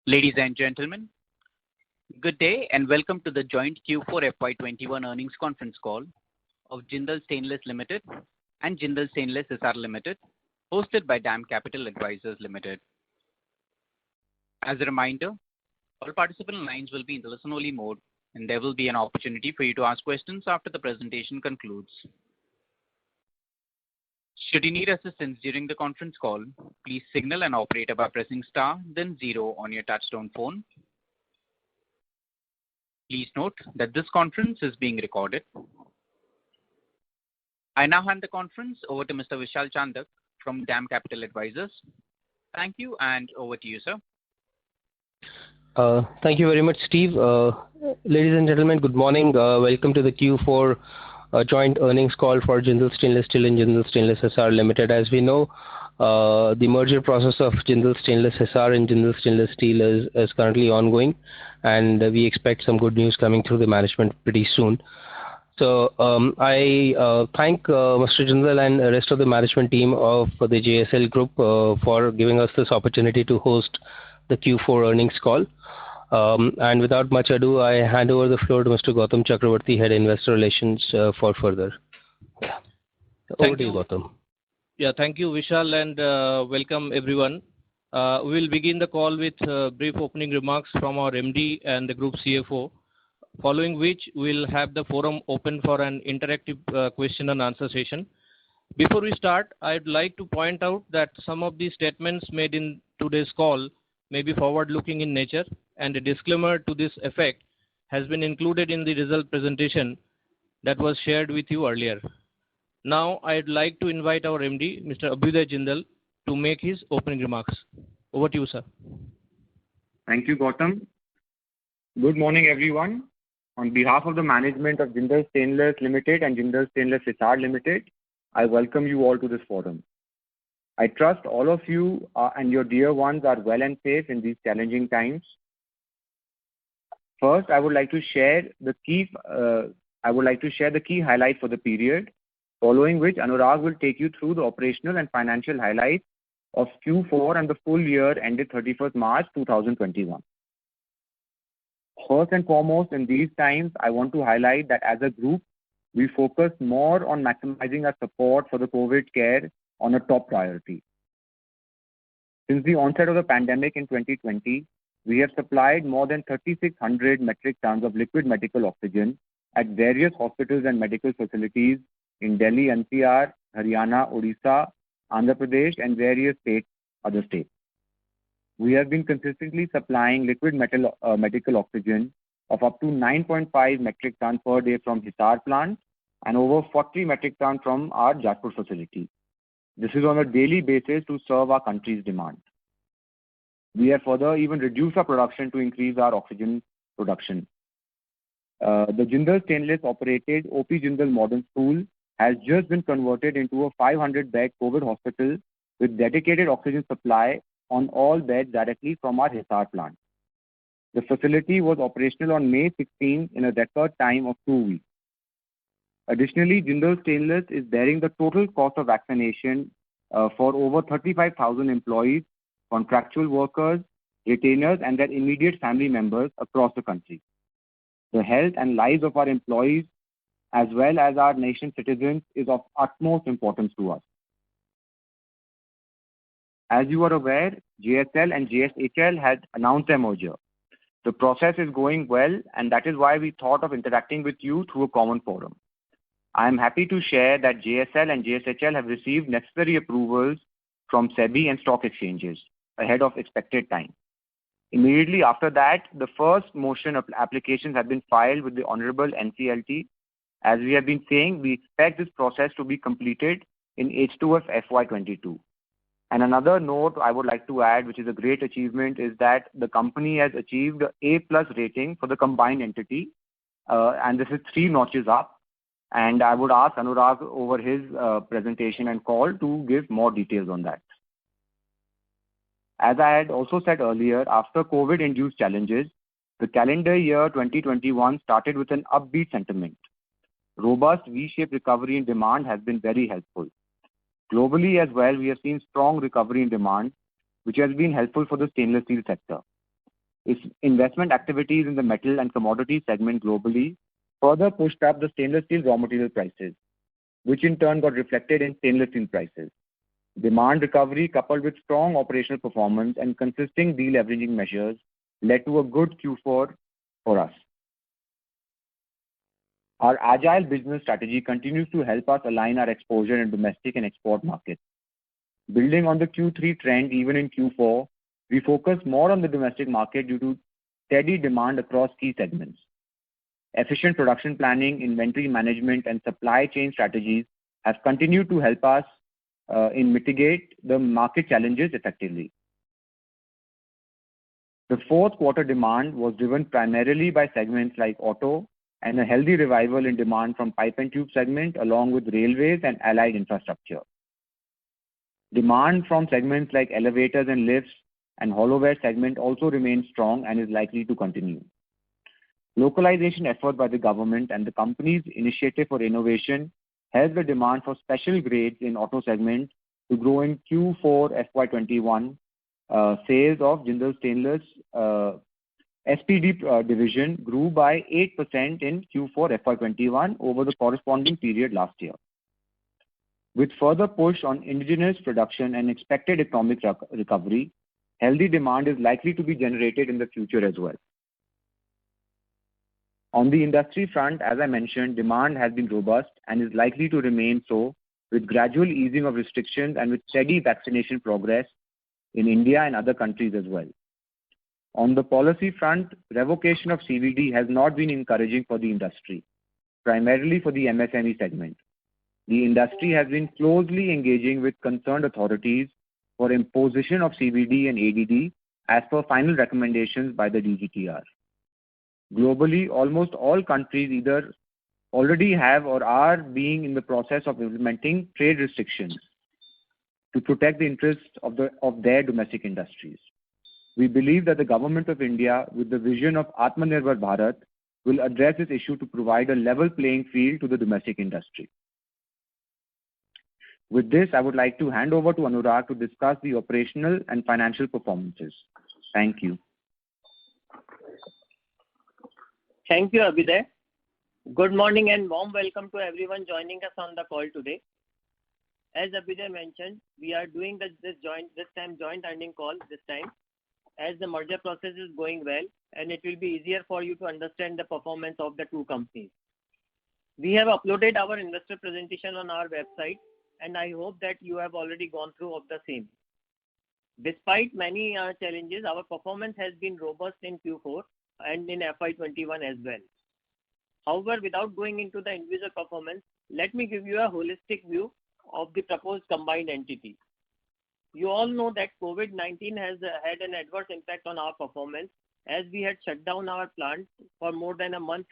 Ladies and gentlemen, good day and welcome to the joint Q4 FY21 earnings conference call of Jindal Stainless Limited and Jindal Stainless Hisar Limited, hosted by DAM Capital Advisors Limited. As a reminder, all participant lines will be in the listen-only mode, and there will be an opportunity for you to ask questions after the presentation concludes. Should you need assistance during the conference call, please signal an operator by pressing star then 0 on your touchtone phone. Please note that this conference is being recorded. I now hand the conference over to Mr. Vishal Chandak from DAM Capital Advisors. Thank you, and over to you, sir. Thank you very much, Steve. Ladies and gentlemen, good morning. Welcome to the Q4 joint earnings call for Jindal Stainless Steel and Jindal Stainless Hisar Limited. As we know, the merger process of Jindal Stainless Hisar and Jindal Stainless Steel is currently ongoing, and we expect some good news coming through the management pretty soon. So I thank Mr. Jindal and the rest of the management team of the JSL Group for giving us this opportunity to host the Q4 earnings call. And without much ado, I hand over the floor to Mr. Gautam Chakravarti, Head Investor Relations, for further. Over to you, Gautam. Yeah, thank you, Vishal, and welcome everyone. We will begin the call with brief opening remarks from our MD and the Group CFO, following which we'll have the forum open for an interactive question and answer session. Before we start, I'd like to point out that some of the statements made in today's call may be forward-looking in nature, and a disclaimer to this effect has been included in the result presentation that was shared with you earlier. Now, I'd like to invite our MD, Mr. Abhyuday Jindal, to make his opening remarks. Over to you, sir. Thank you, Gautam. Good morning, everyone. On behalf of the management of Jindal Stainless Limited and Jindal Stainless Hisar Limited, I welcome you all to this forum. I trust all of you and your dear ones are well and safe in these challenging times. First, I would like to share the key highlights for the period, following which Anurag will take you through the operational and financial highlights of Q4 and the full year ended 31st March 2021. First and foremost, in these times, I want to highlight that as a group, we focus more on maximizing our support for the COVID care on a top priority. Since the onset of the pandemic in 2020, we have supplied more than 3,600 metric tons of liquid medical oxygen at various hospitals and medical facilities in Delhi, NCR, Haryana, Odisha, Andhra Pradesh, and various other states. We have been consistently supplying liquid medical oxygen of up to 9.5 metric tons per day from Hisar plant and over 40 metric tons from our Jajpur facility. This is on a daily basis to serve our country's demand. We have further even reduced our production to increase our oxygen production. The Jindal Stainless operated OP Jindal Modern School has just been converted into a 500-bed COVID hospital with dedicated oxygen supply on all beds directly from our Hisar plant. The facility was operational on May 16 in a record time of 2 weeks. Additionally, Jindal Stainless is bearing the total cost of vaccination for over 35,000 employees, contractual workers, retainers, and their immediate family members across the country. The health and lives of our employees, as well as our nation's citizens, is of utmost importance to us. As you are aware, JSL and JSHL had announced their merger. The process is going well, and that is why we thought of interacting with you through a common forum. I am happy to share that JSL and JSHL have received necessary approvals from SEBI and stock exchanges ahead of expected time. Immediately after that, the first motion of applications have been filed with the Honorable NCLT. As we have been saying, we expect this process to be completed in H2 of FY22. And another note I would like to add, which is a great achievement, is that the company has achieved A+ rating for the combined entity, and this is 3 notches up. And I would ask Anurag over his presentation and call to give more details on that. As I had also said earlier, after COVID-induced challenges, the calendar year 2021 started with an upbeat sentiment. Robust V-shaped recovery in demand has been very helpful. Globally as well, we have seen strong recovery in demand, which has been helpful for the stainless steel sector. Its investment activities in the metal and commodity segment globally further pushed up the stainless steel raw material prices, which in turn got reflected in stainless steel prices. Demand recovery coupled with strong operational performance and consistent deleveraging measures led to a good Q4 for us. Our agile business strategy continues to help us align our exposure in domestic and export markets. Building on the Q3 trend, even in Q4, we focus more on the domestic market due to steady demand across key segments. Efficient production planning, inventory management, and supply chain strategies have continued to help us in mitigate the market challenges effectively. The fourth quarter demand was driven primarily by segments like auto and a healthy revival in demand from pipe and tube segment along with railways and allied infrastructure. Demand from segments like elevators and lifts and hollowware segment also remains strong and is likely to continue. Localization effort by the government and the company's initiative for innovation helped the demand for special grades in auto segment to grow in Q4 FY21. Sales of Jindal Stainless SPD division grew by 8% in Q4 FY21 over the corresponding period last year. With further push on indigenous production and expected economic recovery, healthy demand is likely to be generated in the future as well. On the industry front, as I mentioned, demand has been robust and is likely to remain so with gradual easing of restrictions and with steady vaccination progress in India and other countries as well. On the policy front, revocation of CVD has not been encouraging for the industry, primarily for the MSME segment. The industry has been closely engaging with concerned authorities for imposition of CVD and ADD as per final recommendations by the DGTR. Globally, almost all countries either already have or are being in the process of implementing trade restrictions to protect the interests of their domestic industries. We believe that the Government of India, with the vision of Atmanirbhar Bharat, will address this issue to provide a level playing field to the domestic industry. With this, I would like to hand over to Anurag to discuss the operational and financial performances. Thank you. Thank you, Abhyuday. Good morning and warm welcome to everyone joining us on the call today. As Abhyuday mentioned, we are doing this joint earning call this time as the merger process is going well and it will be easier for you to understand the performance of the two companies. We have uploaded our investor presentation on our website and I hope that you have already gone through of the same. Despite many challenges, our performance has been robust in Q4 and in FY21 as well. However, without going into the individual performance, let me give you a holistic view of the proposed combined entity. You all know that COVID-19 has had an adverse impact on our performance as we had shut down our plant for more than a month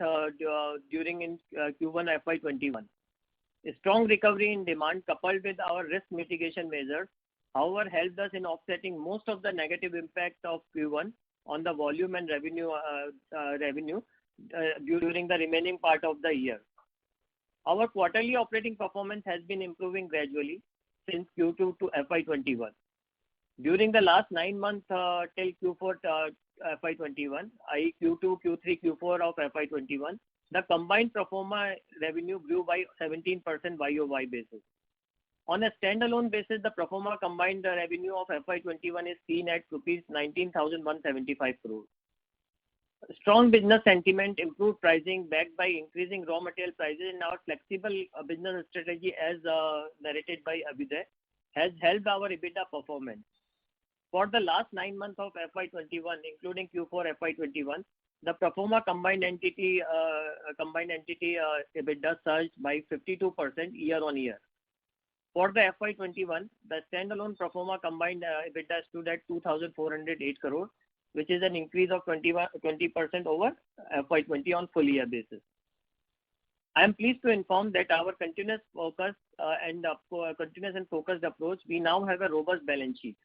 during Q1 FY21. A strong recovery in demand coupled with our risk mitigation measures, however, helped us in offsetting most of the negative impact of Q1 on the volume and revenue during the remaining part of the year. Our quarterly operating performance has been improving gradually since Q2 to FY21. During the last 9 months till Q4 FY21, i.e. Q2, Q3, Q4 of FY21, the combined pro forma revenue grew by 17% YOY basis. On a standalone basis, the pro forma combined revenue of FY21 is seen at rupees 19,175 crores. Strong business sentiment, improved pricing backed by increasing raw material prices and our flexible business strategy as narrated by Abhyuday has helped our EBITDA performance. For the last 9 months of FY21, including Q4 FY21, the pro forma combined entity EBITDA surged by 52% year on year. For the FY21, the standalone pro forma combined EBITDA stood at 2,408 crore, which is an increase of 20% over FY20 on full year basis. I am pleased to inform that our continuous and focused approach, we now have a robust balance sheet.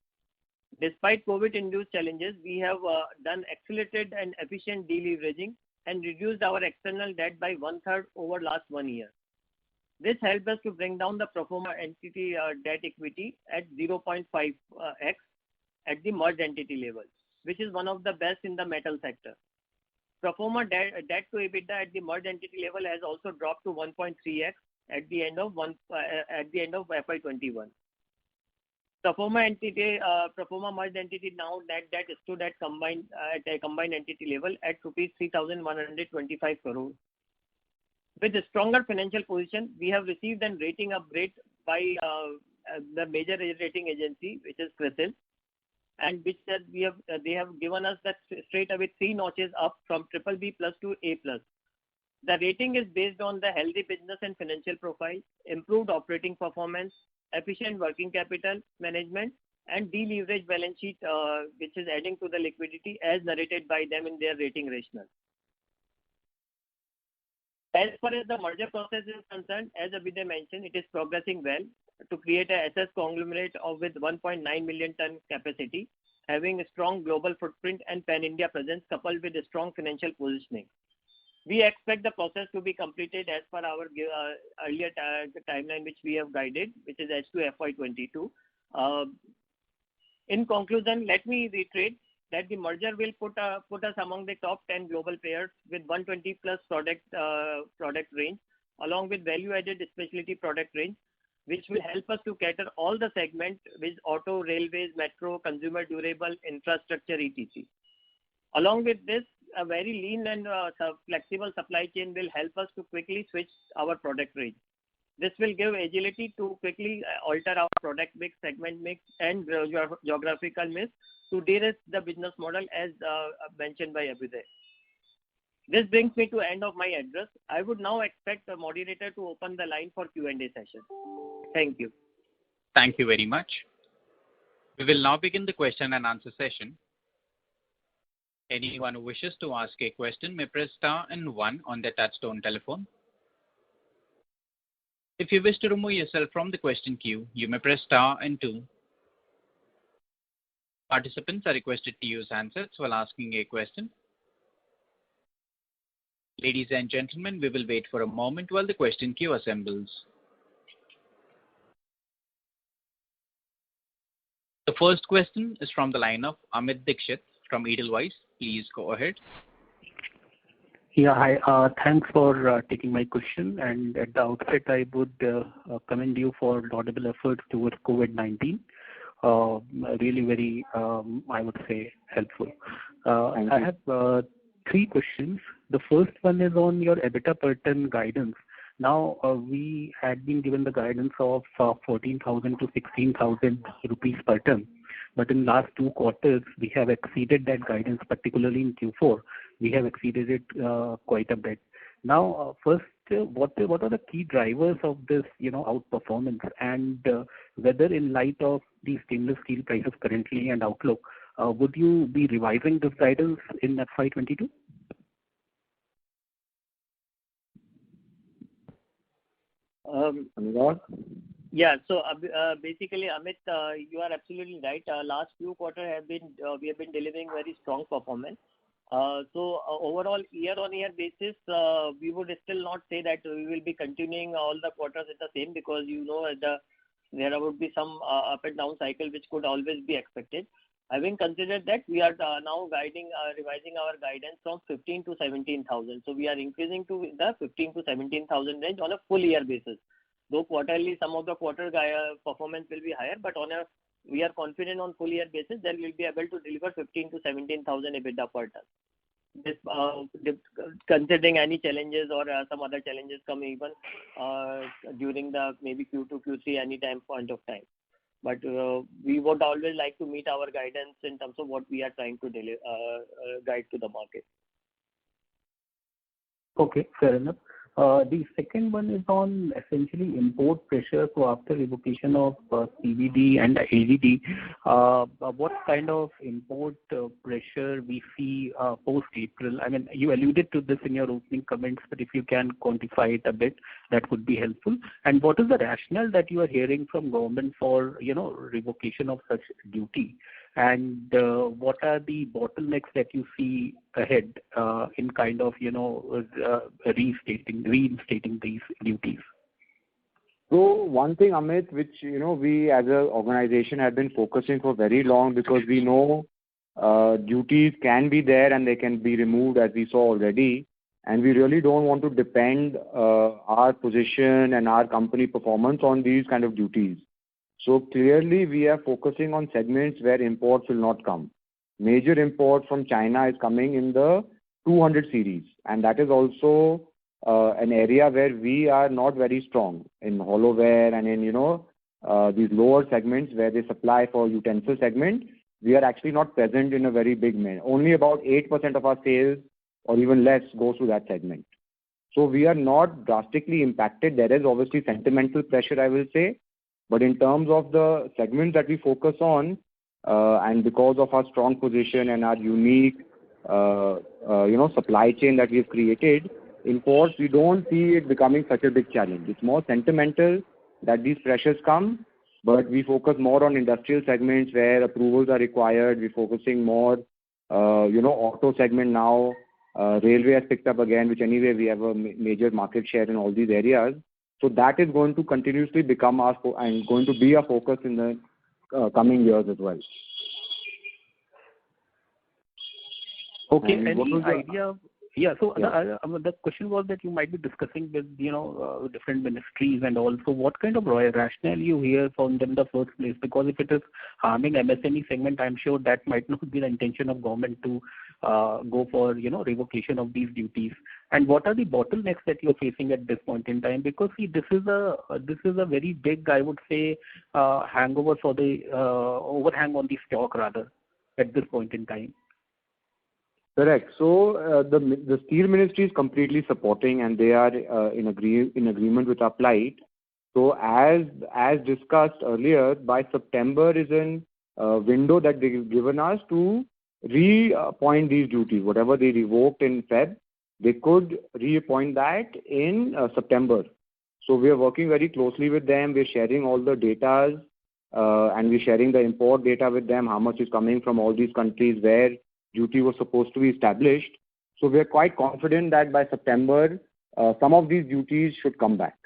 Despite COVID-induced challenges, we have done accelerated and efficient deleveraging and reduced our external debt by 1/3 over last 1 year. This helped us to bring down the pro forma entity debt equity at 0.5x at the merged entity level, which is one of the best in the metal sector. Pro forma debt to EBITDA at the merged entity level has also dropped to 1.3x at the end of FY21. Pro forma merged entity now net debt stood at a combined entity level at rupees 3,125 crore. With a stronger financial position, we have received a rating upgrade by the major rating agency, which is CRISIL, and which they have given us that straight away 3 notches up from BBB+ to A+. The rating is based on the healthy business and financial profile, improved operating performance, efficient working capital management, and deleveraged balance sheet, which is adding to the liquidity as narrated by them in their rating rationale. As far as the merger process is concerned, as Abhyuday mentioned, it is progressing well to create a SS conglomerate with 1.9 million ton capacity, having a strong global footprint and pan-India presence coupled with a strong financial positioning. We expect the process to be completed as per our earlier timeline which we have guided, which is H2 FY22. In conclusion, let me reiterate that the merger will put us among the top 10 global players with 120 plus product range, along with value-added specialty product range, which will help us to cater all the segments with auto, railways, metro, consumer durable, infrastructure, etc. Along with this, a very lean and flexible supply chain will help us to quickly switch our product range. This will give agility to quickly alter our product mix, segment mix, and geographical mix to de-risk the business model as mentioned by Abhyuday. This brings me to end of my address. I would now expect the moderator to open the line for Q&A session. Thank you. Thank you very much. We will now begin the question and answer session. Anyone who wishes to ask a question may press star and 1 on their touchtone telephone. If you wish to remove yourself from the question queue, you may press star and 2. Participants are requested to use handsets while asking a question. Ladies and gentlemen, we will wait for a moment while the question queue assembles. The first question is from the line of Amit Dixit from Edelweiss. Please go ahead. Yeah, hi. Thanks for taking my question. And at the outset, I would commend you for laudable efforts towards COVID-19. Really very, I would say, helpful. I have 3 questions. The first one is on your EBITDA per ton guidance. Now, we had been given the guidance of 14,000 to 16,000 rupees per ton. But in last 2 quarters, we have exceeded that guidance, particularly in Q4. We have exceeded it quite a bit. Now, first, what are the key drivers of this, outperformance, and whether in light of the stainless steel prices currently and outlook, would you be revising this guidance in FY22? Yeah, so basically, Amit, you are absolutely right. Last few quarters we have been delivering very strong performance. So overall, year-on-year basis, we would still not say that we will be continuing all the quarters at the same, because there would be some up and down cycle which could always be expected. Having considered that, we are now revising our guidance from 15 to 17,000. So we are increasing to the 15 to 17,000 range on a full year basis. Though quarterly, some of the quarter performance will be higher, but we are confident on full year basis that we will be able to deliver 15 to 17,000 EBITDA per ton. This, considering any challenges or some other challenges come even during the maybe Q2, Q3, any time point of time. But we would always like to meet our guidance in terms of what we are trying to guide to the market. Okay, fair enough. The second one is on essentially import pressure. So after revocation of CVD and ADD, what kind of import pressure we see post-April? I mean, you alluded to this in your opening comments, but if you can quantify it a bit, that would be helpful. And what is the rationale that you are hearing from government for, revocation of such duty? And what are the bottlenecks that you see ahead in kind of, reinstating these duties? So one thing, Amit, which, we as an organization have been focusing for very long, because we know duties can be there and they can be removed, as we saw already. And we really don't want to depend our position and our company performance on these kind of duties. So clearly, we are focusing on segments where imports will not come. Major imports from China is coming in the 200 series, and that is also an area where we are not very strong in hollowware and in these lower segments where they supply for utensil segment. We are actually not present in a very big manner. Only about 8% of our sales or even less goes to that segment. So we are not drastically impacted. There is obviously sentimental pressure, I will say, but in terms of the segments that we focus on, and because of our strong position and our unique, supply chain that we've created, imports, we don't see it becoming such a big challenge. It's more sentimental that these pressures come, but we focus more on industrial segments where approvals are required. We're focusing more, auto segment now. Railway has picked up again, which anyway we have a major market share in all these areas. So that is going to continuously become and going to be our focus in the coming years as well. Okay. Any idea? Yeah. So the question was that you might be discussing with different ministries and also what kind of rationale you hear from them in the first place, because if it is harming MSME segment, I'm sure that might not be the intention of government to go for revocation of these duties. And what are the bottlenecks that you're facing at this point in time? Because see, this is a very big, I would say, hangover for the overhang on the stock rather at this point in time. Correct. So the Steel Ministry is completely supporting, and they are in agreement with our plight. So as discussed earlier, by September is an window that they've given us to reappoint these duties. Whatever they revoked in Feb, they could reappoint that in September. So we are working very closely with them. We're sharing all the data, and we're sharing the import data with them, how much is coming from all these countries where duty was supposed to be established. So we are quite confident that by September, some of these duties should come back.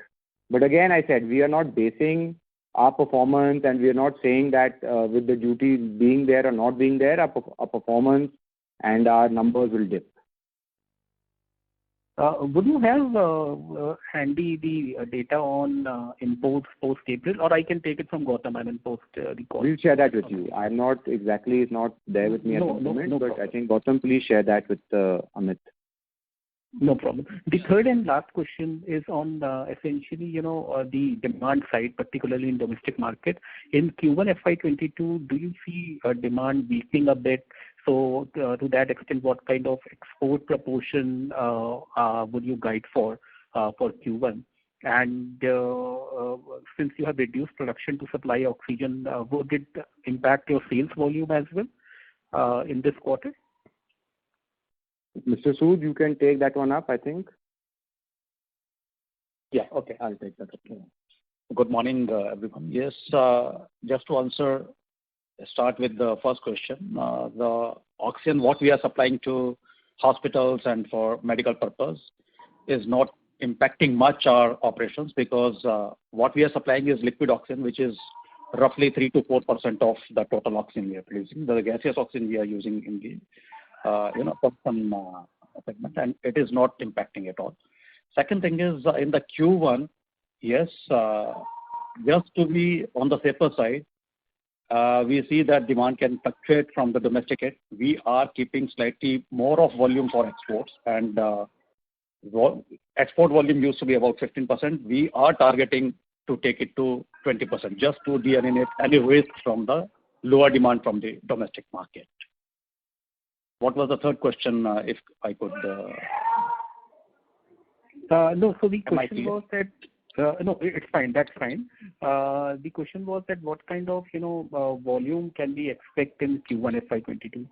But again, I said, we are not basing our performance, and we are not saying that with the duties being there or not being there, our performance and our numbers will dip. Would you have handy the data on imports post-April, or I can take it from Gautam, post the call? We'll share that with you. I'm not exactly, it's not there with me at the moment, but problem. I think Gautam, please share that with Amit. No problem. The third and last question is on essentially, the demand side, particularly in domestic market. In Q1 FY22, do you see demand weakening a bit? So to that extent, what kind of export proportion would you guide for Q1? And since you have reduced production to supply oxygen, would it impact your sales volume as well in this quarter? Mr. Sood, you can take that one up, I think. Yeah, okay, I'll take that up. Good morning, everyone. Yes, just to start with the first question. The oxygen, what we are supplying to hospitals and for medical purpose is not impacting much our operations, because what we are supplying is liquid oxygen, which is roughly 3 to 4% of the total oxygen we are producing. The gaseous oxygen we are using in the custom segment, and it is not impacting at all. Second thing is in the Q1, yes, just to be on the safer side, we see that demand can fluctuate from the domestic end. We are keeping slightly more of volume for exports, and export volume used to be about 15%. We are targeting to take it to 20%, just to de-eliminate any risk from the lower demand from the domestic market. What was the third question, if I could? No, so the question was that, no, it's fine, that's fine. The question was that what kind of, volume can we expect in Q1 FY22?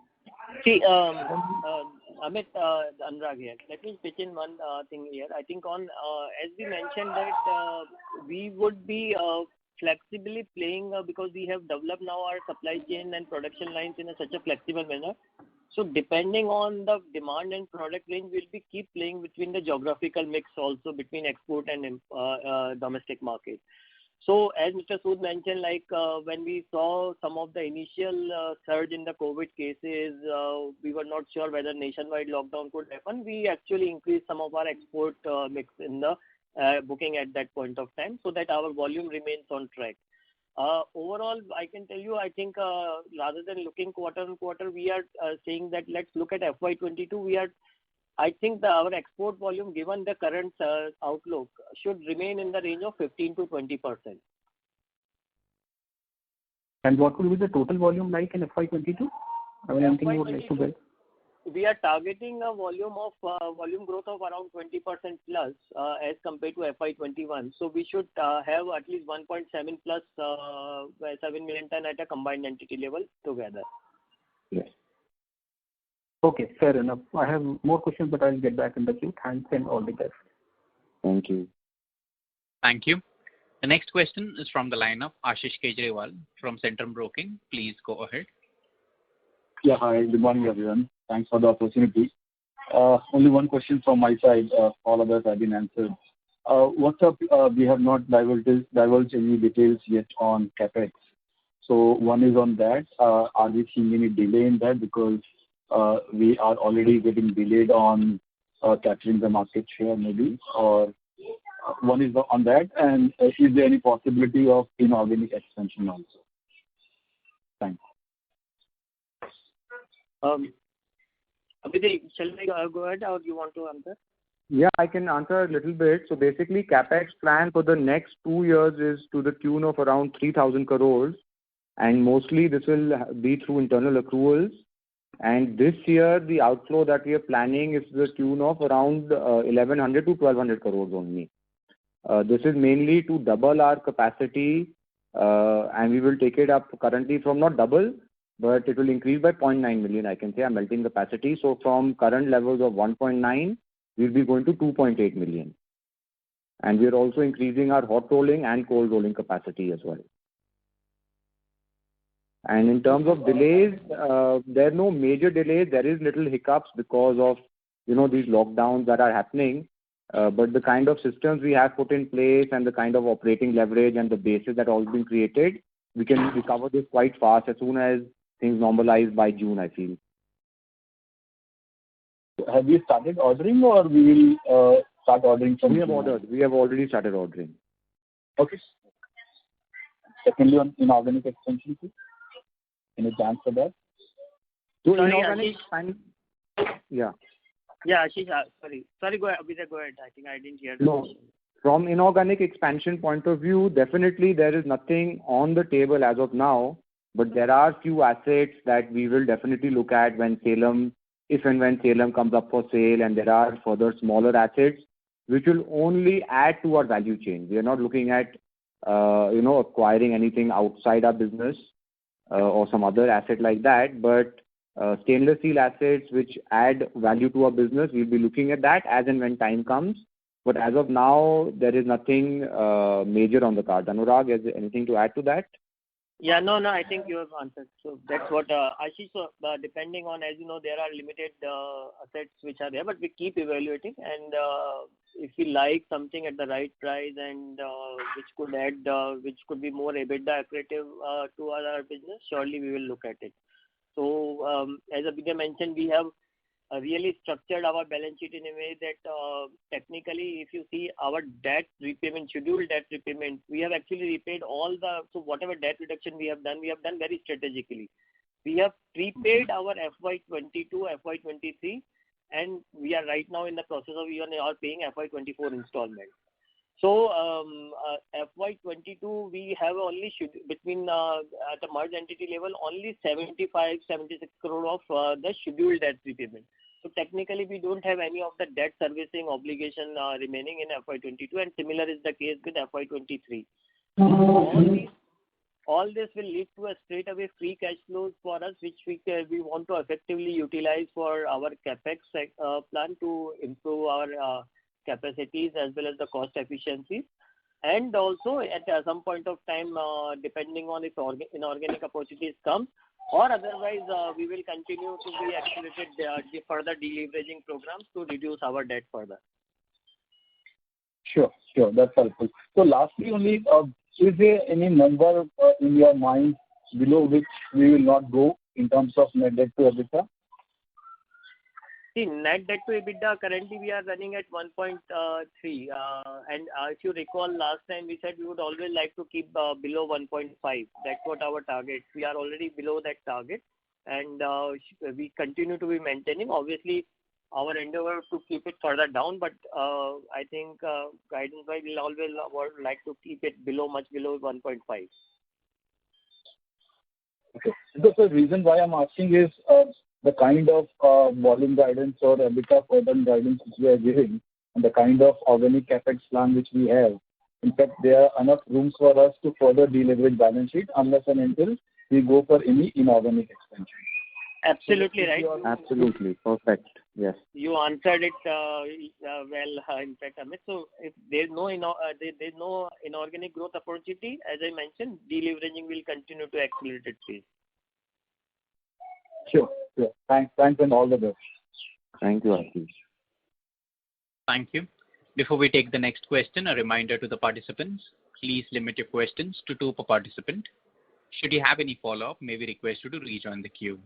See, Amit, Anurag here. Let me pitch in one thing here. I think as we mentioned that we would be flexibly playing because we have developed now our supply chain and production lines in such a flexible manner. So depending on the demand and product range, we'll keep playing between the geographical mix also between export and domestic market. So as Mr. Sood mentioned, when we saw some of the initial surge in the COVID cases, we were not sure whether nationwide lockdown could happen. We actually increased some of our export mix in the booking at that point of time so that our volume remains on track. Overall, I can tell you, I think rather than looking quarter on quarter, we are saying that let's look at FY22. I think our export volume, given the current outlook, should remain in the range of 15 to 20%. And what will be the total volume like in FY22? I mean, anything you would like to build? We are targeting a volume growth of around 20% plus as compared to FY21. So we should have at least 1.7 plus 7 million ton at a combined entity level together. Yes. Okay, fair enough. I have more questions, but I'll get back in the queue. Thanks and all the best. Thank you. Thank you. The next question is from the line of Ashish Kejriwal from Centrum Broking. Please go ahead. Yeah, hi. Good morning, everyone. Thanks for the opportunity. Only one question from my side. All others have been answered. What's up? We have not divulged any details yet on CapEx. So one is on that. Are we seeing any delay in that because we are already getting delayed on capturing the market share maybe? Or one is on that. And is there any possibility of inorganic expansion also? Thanks. Abhiday, shall I go ahead or do you want to answer? Yeah, I can answer a little bit. So basically, CapEx plan for the next 2 years is to the tune of around 3,000 crores. And mostly this will be through internal accruals. And this year, the outflow that we are planning is to the tune of around 1,100 to 1,200 crores only. This is mainly to double our capacity, and we will take it up currently from not double, but it will increase by 0.9 million, I can say, our melting capacity. So from current levels of 1.9, we'll be going to 2.8 million. And we are also increasing our hot rolling and cold rolling capacity as well. And in terms of delays, there are no major delays. There is little hiccups because of, these lockdowns that are happening. But the kind of systems we have put in place and the kind of operating leverage and the basis that all been created, we can recover this quite fast as soon as things normalize by June, I feel. Have you started ordering or we will start ordering from We have ordered. We have already started ordering. Okay. Secondly, on inorganic expansion, please. Any chance for that? So Sorry, inorganic yeah. Yeah, Ashish, sorry, go ahead, Abhiday, go ahead. I think I didn't hear the No. question. From inorganic expansion point of view, definitely there is nothing on the table as of now, but there are few assets that we will definitely look at if and when Salem comes up for sale, and there are further smaller assets which will only add to our value chain. We are not looking at, acquiring anything outside our business or some other asset like that, but stainless steel assets which add value to our business, we'll be looking at that as and when time comes. But as of now, there is nothing major on the card. Anurag, is there anything to add to that? Yeah, no, I think you have answered. So that's what, Ashish, depending on, as you know, there are limited assets which are there, but we keep evaluating. And if we like something at the right price and which could be more EBITDA accretive to our business, surely we will look at it. So as Abhiday mentioned, we have really structured our balance sheet in a way that technically, if you see our debt repayment, scheduled debt repayment, we have actually repaid so whatever debt reduction we have done very strategically. We have prepaid our FY22, FY23, and we are right now in the process of even paying FY24 installment. So FY22, we have only between at the merged entity level, only 76 crore of the scheduled debt repayment. So technically, we don't have any of the debt servicing obligation remaining in FY22, and similar is the case with FY23. All this will lead to a straightaway free cash flows for us, which we want to effectively utilize for our capex plan to improve our capacities as well as the cost efficiencies. And also at some point of time, depending on if inorganic opportunities come, or otherwise we will continue to be accelerated the further deleveraging programs to reduce our debt further. Sure. That's helpful. So lastly, only is there any number in your mind below which we will not go in terms of net debt to EBITDA? See, net debt to EBITDA, currently we are running at 1.3. If you recall, last time we said we would always like to keep below 1.5. That's what our target. We are already below that target, and we continue to be maintaining. Obviously, our endeavor to keep it further down, but I think guidance-wise, we'll always like to keep it much below 1.5. Okay. So the reason why I'm asking is the kind of volume guidance or EBITDA per ton guidance which we are giving and the kind of organic capex plan which we have. In fact, there are enough rooms for us to further deleverage balance sheet unless and until we go for any inorganic expansion. Absolutely right. Absolutely. Perfect. Yes. You answered it well, in fact, Amit. So if there's no inorganic growth opportunity, as I mentioned, deleveraging will continue to accelerate its pace. Sure. Thanks and all the best. Thank you, Ashish. Thank you. Before we take the next question, a reminder to the participants, please limit your questions to 2 per participant. Should you have any follow-up, may we request you to rejoin the queue.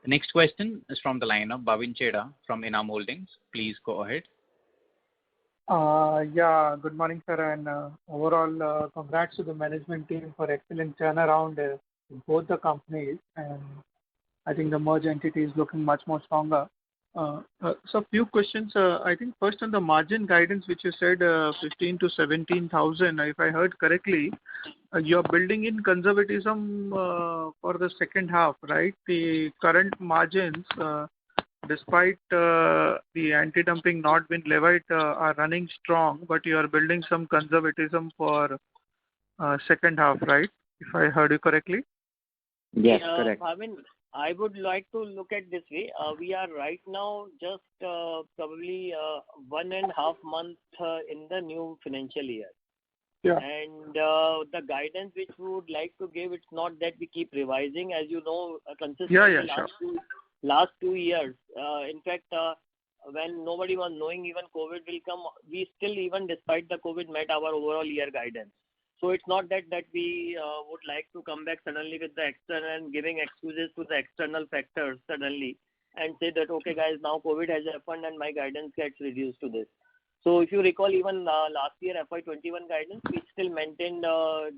The next question is from the line of Bhavin Chheda from Enam Holdings. Please go ahead. Good morning, sir, and overall, congrats to the management team for excellent turnaround in both the companies, and I think the merged entity is looking much more stronger. So few questions. I think first on the margin guidance, which you said 15 to 17,000, if I heard correctly, you're building in conservatism for the second half, right? The current margins, despite the anti-dumping not being levied, are running strong, but you are building some conservatism for second half, right? If I heard you correctly. Yes, correct. Bhavin, I would like to look at this way. We are right now just probably 1.5 months in the new financial year. Yeah. And the guidance which we would like to give, it's not that we keep revising, as you know, consistently last 2 years. In fact, when nobody was knowing even COVID will come, we still, even despite the COVID, met our overall year guidance. So it's not that we would like to come back suddenly with the external and giving excuses to the external factors suddenly and say that, okay guys, now COVID has happened and my guidance gets reduced to this. So if you recall, even last year FY21 guidance, we still maintained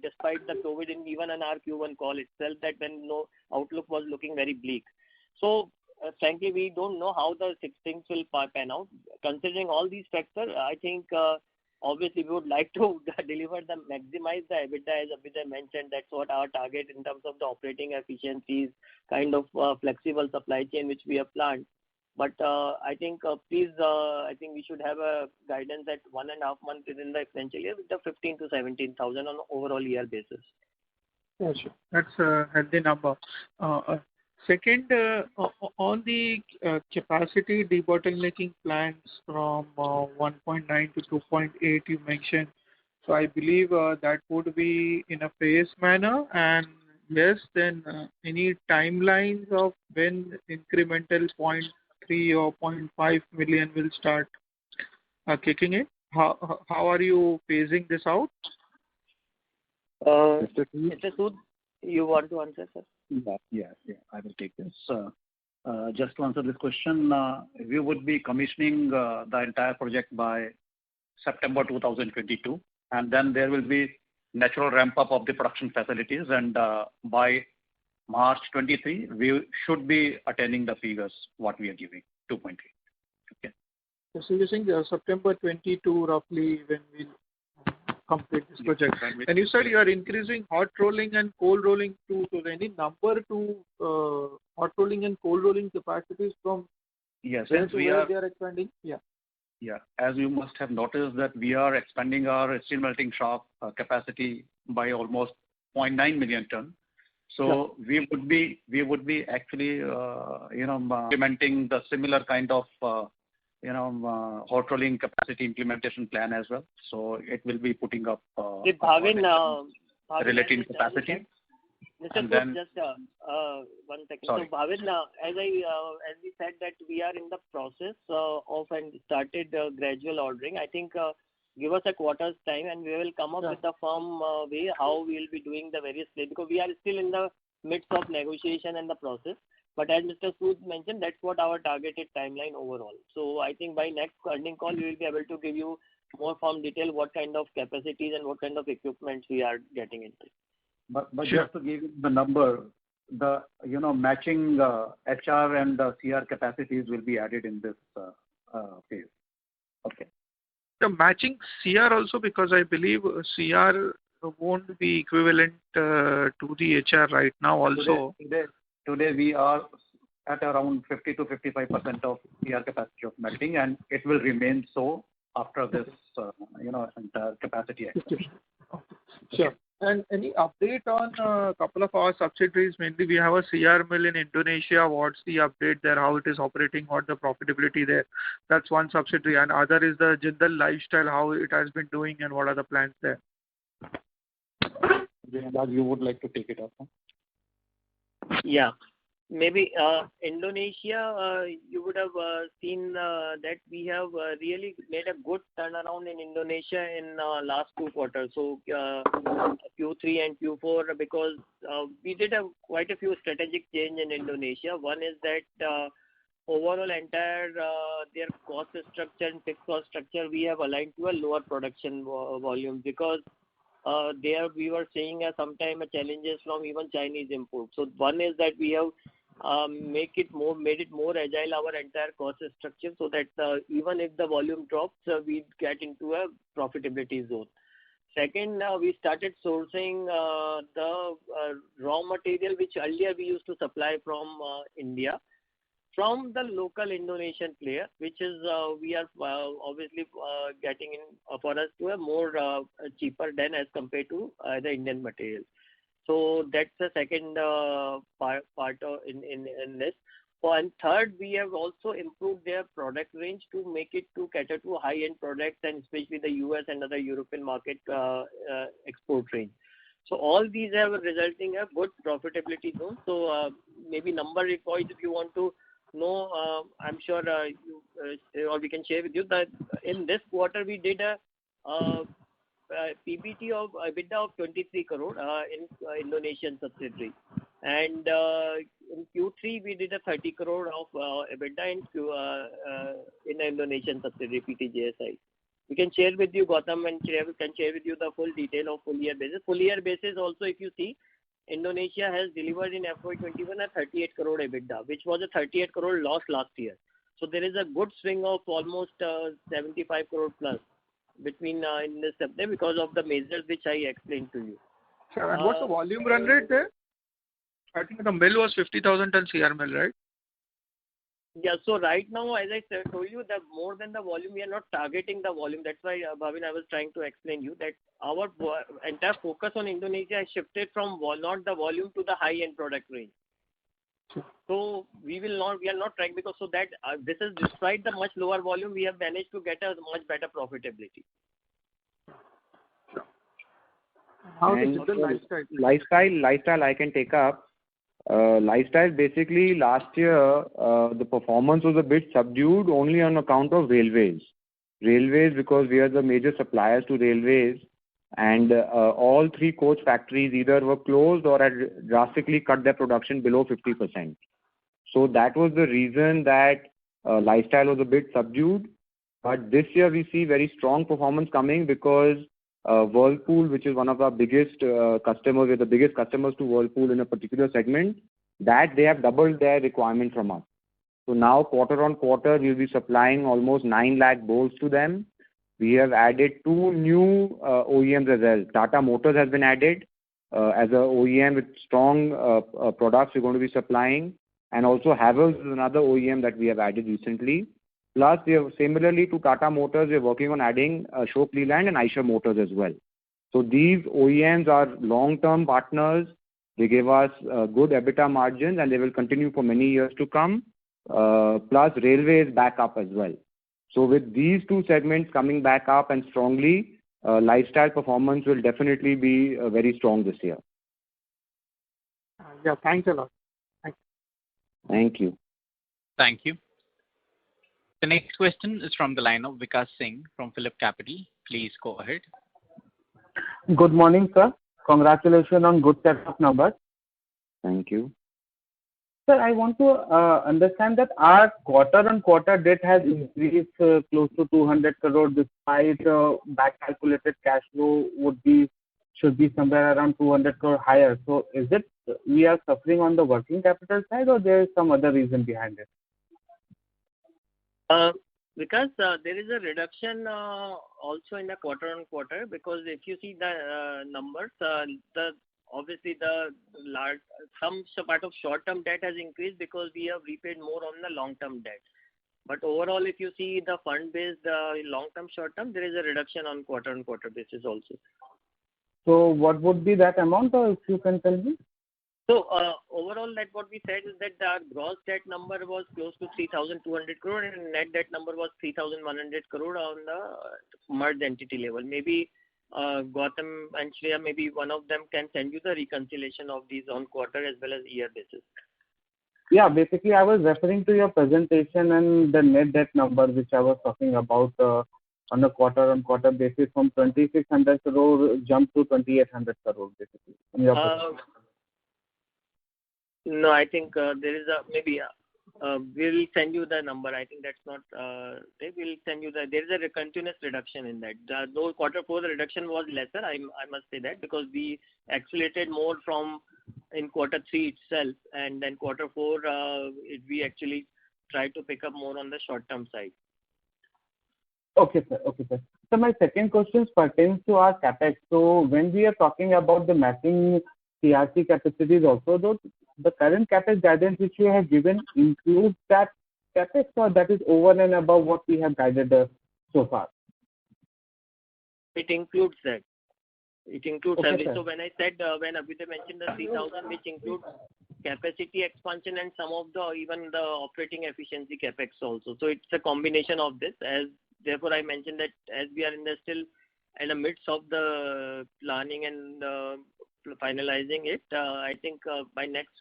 despite the COVID even in our Q1 call itself, that when no outlook was looking very bleak. So frankly, we don't know how the things will pan out. Considering all these factors, I think obviously we would like to maximize the EBITDA, as Abhyuday mentioned. That's what our target in terms of the operating efficiencies, kind of flexible supply chain which we have planned. But I think I think we should have a guidance at 1.5 months within the financial year with the 15 to 17,000 on an overall year basis. Yeah, sure. That's a healthy number. Second, on the capacity debottlenecking plans from 1.9 to 2.8 you mentioned. So I believe that would be in a phased manner. And yes, then any timelines of when incremental 0.3 or 0.5 million will start kicking in? How are you phasing this out? Mr. Sood, you want to answer, sir? Yeah, I will take this. Just to answer this question, we would be commissioning the entire project by September 2022, and then there will be natural ramp up of the production facilities, and by March 23, we should be attaining the figures what we are giving, 2.3. Okay. So you're saying September 22 roughly when we'll complete this project. And you said you are increasing hot rolling and cold rolling too. So any number to hot rolling and cold rolling capacities from yes, where to where they are expanding? Yeah. As you must have noticed that we are expanding our steel melting shop capacity by almost 0.9 million ton. So we would be actually implementing the similar kind of hot rolling capacity implementation plan as well. So it will be putting up relating capacity. Mr. Sood, just 1 second. Sorry. So Bhavin, as we said that we are in the process of and started gradual ordering. I think Give us a quarter's time, and we will come up with a firm way how we will be doing the various play, because we are still in the midst of negotiation and the process. But as Mr. Sood mentioned, that's what our targeted timeline overall. So I think by next earning call, we will be able to give you more firm detail what kind of capacities and what kind of equipment we are getting into. But just to give you the number, the matching HR and CR capacities will be added in this phase. Okay. The matching CR also, because I believe CR won't be equivalent to the HR right now also. Today we are at around 50 to 55% of CR capacity of melting, and it will remain so after this, entire capacity expansion. Sure. And any update on a couple of our subsidiaries? Mainly we have a CR mill in Indonesia. What's the update there? How it is operating? What the profitability there? That's one subsidiary. And other is the Jindal Lifestyle, how it has been doing and what are the plans there? Jindal, you would like to take it up? Huh? Yeah. Maybe Indonesia, you would have seen that we have really made a good turnaround in Indonesia in last 2 quarters. So Q3 and Q4, because we did quite a few strategic change in Indonesia. One is that overall entire their cost structure and fixed cost structure we have aligned to a lower production volume, because there we were seeing sometime challenges from even Chinese import. So one is that we have made it more agile, our entire cost structure, so that even if the volume drops, we get into a profitability zone. Second, we started sourcing the raw material which earlier we used to supply from India, from the local Indonesian player, which is we are obviously getting in for us to a more cheaper than as compared to the Indian material. So that's the second part in this. And third, we have also improved their product range to make it to cater to high-end products, and especially the US and other European market export range. So all these have resulting in a good profitability zone. So maybe number wise, if you want to know, I'm sure or we can share with you that in this quarter we did a PBT of EBITDA of 23 crore in Indonesian subsidiary, and in Q3 we did a 30 crore of EBITDA in Indonesian subsidiary PTJSI. We can share with you, Gautam, and can share with you the full detail of full year basis. Full year basis also, if you see, Indonesia has delivered in FY21 a 38 crore EBITDA, which was a 38 crore loss last year. So there is a good swing of almost 75 crore plus between in this subsidiary because of the measures which I explained to you. Sure. And what's the volume run rate there? I think the mill was 50,000 ton CR mill, right? Yeah, so right now, as I told you, that more than the volume, we are not targeting the volume. That's why, Bhavin, I was trying to explain you that our entire focus on Indonesia has shifted from not the volume to the high-end product range. So we are not trying, because so that this is despite the much lower volume, we have managed to get a much better profitability. How is the lifestyle I can take up. Lifestyle, basically last year the performance was a bit subdued only on account of railways. Because we are the major suppliers to railways, and all 3 coach factories either were closed or had drastically cut their production below 50%. So that was the reason that lifestyle was a bit subdued. But this year we see very strong performance coming, because Whirlpool, which is one of our biggest customers, we're the biggest customers to Whirlpool in a particular segment, that they have doubled their requirement from us. So now quarter on quarter we'll be supplying almost 9 lakh bowls to them. We have added 2 new OEMs as well. Tata Motors has been added as a OEM with strong products we're going to be supplying, and also Havells is another OEM that we have added recently. Plus, we have, similarly to Tata Motors, we are working on adding Ashok Leyland and Eicher Motors as well. So these OEMs are long-term partners. They give us good EBITDA margins, and they will continue for many years to come. Plus, railway is back up as well. So with these 2 segments coming back up and strongly, lifestyle performance will definitely be very strong this year. Yeah, thanks a lot. Thank you. Thank you. The next question is from the line of Vikas Singh from Phillip Capital. Please go ahead. Good morning, sir. Congratulations on good set of numbers. Thank you. Sir, I want to understand that our quarter-on-quarter debt has increased close to 200 crore despite back-calculated cash flow should be somewhere around 200 crore higher. So is it we are suffering on the working capital side or there is some other reason behind it? Because there is a reduction also in the quarter-on-quarter, because if you see the numbers, obviously some part of short-term debt has increased because we have repaid more on the long-term debt. But overall, if you see the fund-based long-term, short-term, there is a reduction on quarter-on-quarter basis also. So what would be that amount, or if you can tell me? So overall, that what we said is that the gross debt number was close to 3,200 crore and net debt number was 3,100 crore on the merged entity level. Maybe Gautam and Shreya, maybe one of them can send you the reconciliation of these on quarter as well as year basis. Yeah, basically I was referring to your presentation and the net debt number which I was talking about on a quarter-on-quarter basis from 2,600 crore jump to 2,800 crore basically. No, I think there is we will send you the number. I think that's not, they will send you there is a continuous reduction in that. Though quarter 4, the reduction was lesser, I must say that, because we accelerated more in quarter 3 itself, and then quarter 4, we actually tried to pick up more on the short-term side. Okay, sir. So my second question pertains to our capex. So when we are talking about the matching CRC capacities also, though, the current capex guidance which you have given includes that capex, or that is over and above what we have guided so far? It includes that. It includes okay, everything. Sir. So when I said, when Abhyuday mentioned the 3,000, which includes capacity expansion and some of even the operating efficiency capex also. So it's a combination of this. Therefore, I mentioned that as we are still in the midst of the planning and finalizing it, I think by next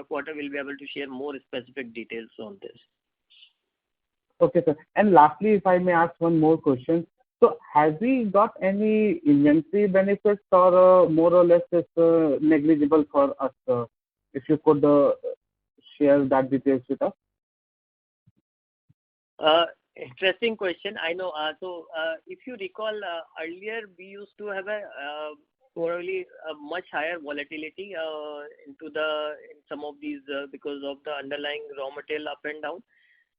quarter we'll be able to share more specific details on this. Okay, sir. And lastly, if I may ask one more question. So have we got any inventory benefits, or more or less it's negligible for us? If you could share that details with us. Interesting question. I know. So if you recall, earlier we used to have probably a much higher volatility in some of these because of the underlying raw material up and down.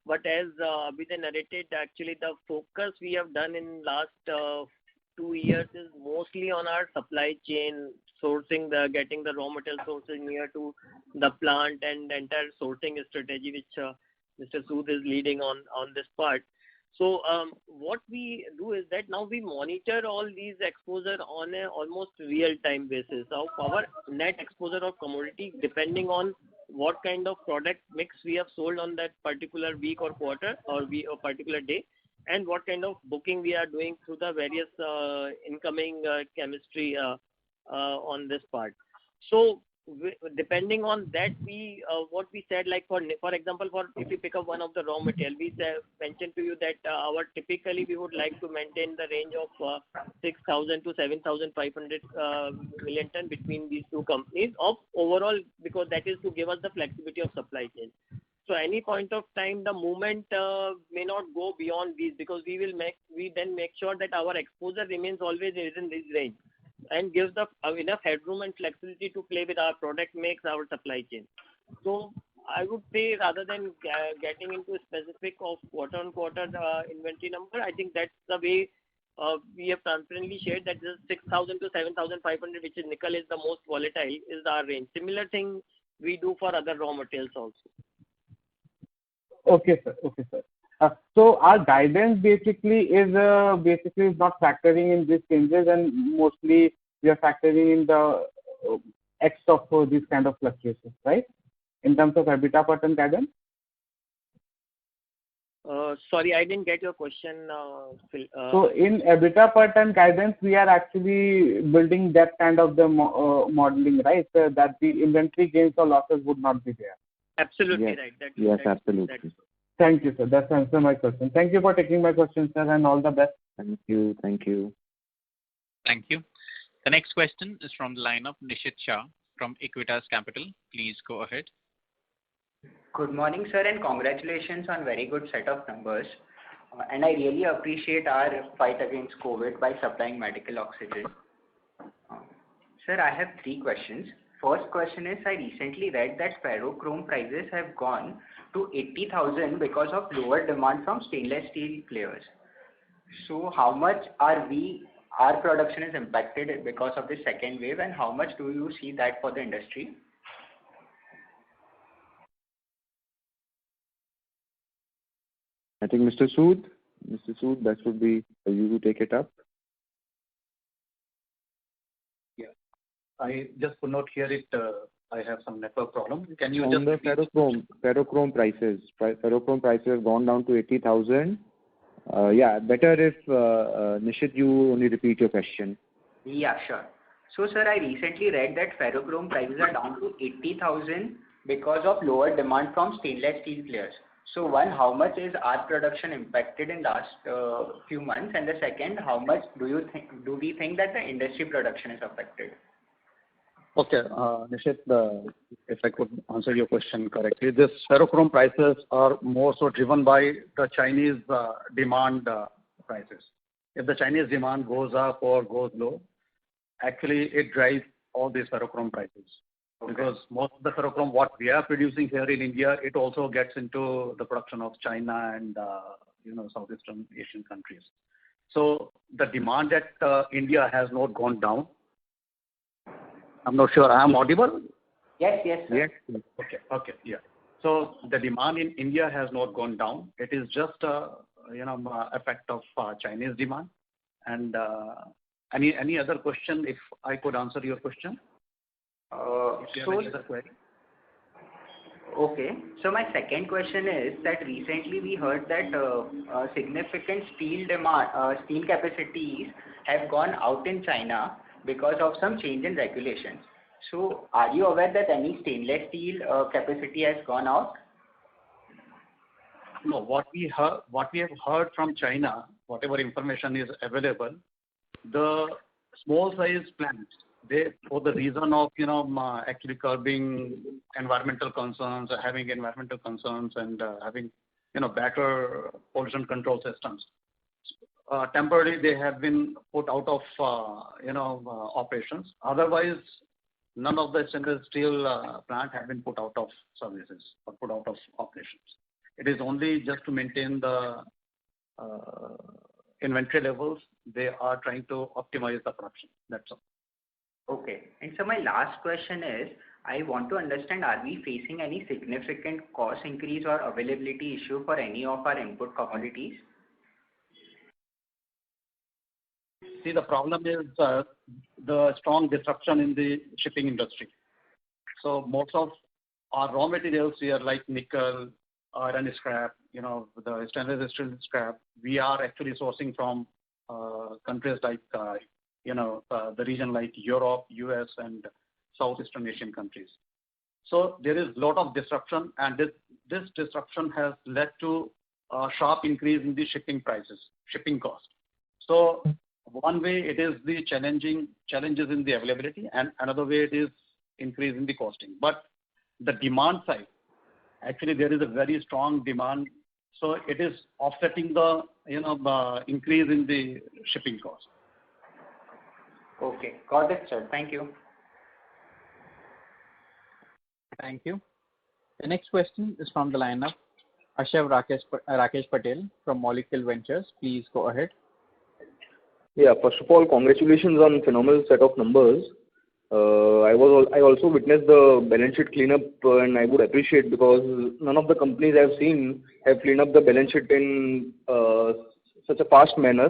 But as Abhyuday narrated, actually the focus we have done in last 2 years is mostly on our supply chain sourcing, getting the raw material sourcing near to the plant, and the entire sourcing strategy which Mr. Sood is leading on this part. So what we do is that now we monitor all these exposure on a almost real-time basis of our net exposure of commodity, depending on what kind of product mix we have sold on that particular week or quarter or particular day, and what kind of booking we are doing through the various incoming chemistry on this part. So depending on that, what we said, like for example, if we pick up one of the raw material, we mentioned to you that typically we would like to maintain the range of 6,000 to 7,500 million ton between these two companies of overall, because that is to give us the flexibility of supply chain. So any point of time, the movement may not go beyond these, because we then make sure that our exposure remains always within this range and gives enough headroom and flexibility to play with our product mix, our supply chain. So I would say, rather than getting into specific of quarter-on-quarter inventory number, I think that's the way we have transparently shared that this 6,000 to 7,500, which is nickel, is the most volatile, is our range. Similar thing we do for other raw materials also. Okay, sir. So our guidance basically is not factoring in these changes, and mostly we are factoring in the X of these kind of fluctuations, right? In terms of EBITDA per ton guidance? Sorry, I didn't get your question, Phil. So in EBITDA per ton guidance, we are actually building that kind of the modeling, right? That the inventory gains or losses would not be there. Absolutely yes. Right. Yes, absolutely. Thank you, sir. That's answered my question. Thank you for taking my question, sir, and all the best. Thank you. Thank you. The next question is from the line of Nishit Shah from Equitas Capital. Please go ahead. Good morning, sir, and congratulations on very good set of numbers. And I really appreciate our fight against COVID by supplying medical oxygen. Sir, I have 3 questions. First question is, I recently read that ferrochrome prices have gone to 80,000 because of lower demand from stainless steel players. So how much our production is impacted because of the second wave, and how much do you see that for the industry? I think Mr. Sood, that would be for you to take it up. Yeah, I just could not hear it. I have some network problem. Can you On just the ferrochrome prices. Ferrochrome prices have gone down to 80,000. Yeah, better if Nishit, you only repeat your question. Yeah, sure. So, sir, I recently read that ferrochrome prices are down to 80,000 because of lower demand from stainless steel players. So, one, how much is our production impacted in last few months? And the second, how much do we think that the industry production is affected? Okay, Nishit, if I could answer your question correctly, this ferrochrome prices are more so driven by the Chinese demand prices. If the Chinese demand goes up or goes low, actually it drives all these ferrochrome prices. Okay. Because most of the ferrochrome what we are producing here in India, it also gets into the production of China and Southeastern Asian countries. So the demand at India has not gone down. I'm not sure I am audible. Yes, sir. Yes. Okay, yeah. So the demand in India has not gone down. It is just effect of Chinese demand. And any other question? If I could answer your question. If you have any other query. Okay. So my second question is that recently we heard that significant steel capacities have gone out in China because of some change in regulations. So are you aware that any stainless steel capacity has gone out? No, what we have heard from China, whatever information is available, the small size plants, they, for the reason of actually curbing environmental concerns, having environmental concerns, and having better pollution control systems, temporarily they have been put out of operations. Otherwise, none of the stainless steel plant have been put out of services or put out of operations. It is only just to maintain the inventory levels. They are trying to optimize the production. That's all. Okay. And so my last question is, I want to understand, are we facing any significant cost increase or availability issue for any of our input commodities? See, the problem is the strong disruption in the shipping industry. So most of our raw materials here, like nickel, iron scrap, the stainless steel scrap, we are actually sourcing from countries like the region like Europe, US, and Southeastern Asian countries. So there is a lot of disruption, and this disruption has led to a sharp increase in the shipping cost. So one way it is the challenges in the availability, and another way it is increase in the costing. But the demand side, actually there is a very strong demand, so it is offsetting the increase in the shipping cost. Okay, got it, sir. Thank you. Thank you. The next question is from the line of Ashav Rakesh Patel from Molecule Ventures. Please go ahead. Yeah, first of all, congratulations on phenomenal set of numbers. I also witnessed the balance sheet cleanup, and I would appreciate, because none of the companies I've seen have cleaned up the balance sheet in such a fast manner.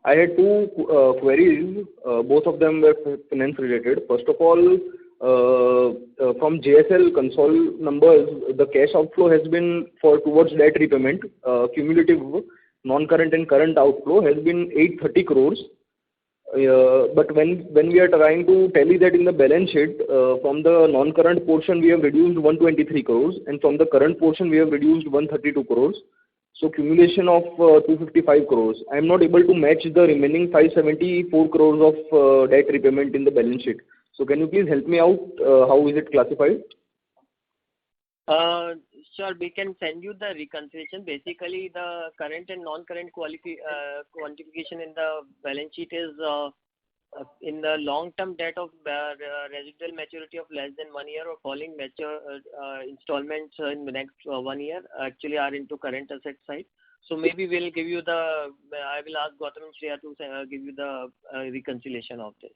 I had 2 queries. Both of them were finance related. First of all, from JSL console numbers, the cash outflow has been towards debt repayment. Cumulative non-current and current outflow has been 830 crores. But when we are trying to tally that in the balance sheet, from the non-current portion we have reduced 123 crores, and from the current portion we have reduced 132 crores. So cumulation of 255 crores. I am not able to match the remaining 574 crores of debt repayment in the balance sheet. So can you please help me out? How is it classified? Sure, we can send you the reconciliation. Basically, the current and non-current quantification in the balance sheet is in the long-term debt of residual maturity of less than 1 year or falling installments in the next 1 year actually are into current asset side. So maybe we'll give you I will ask Gautam and Shreya to give you the reconciliation of this.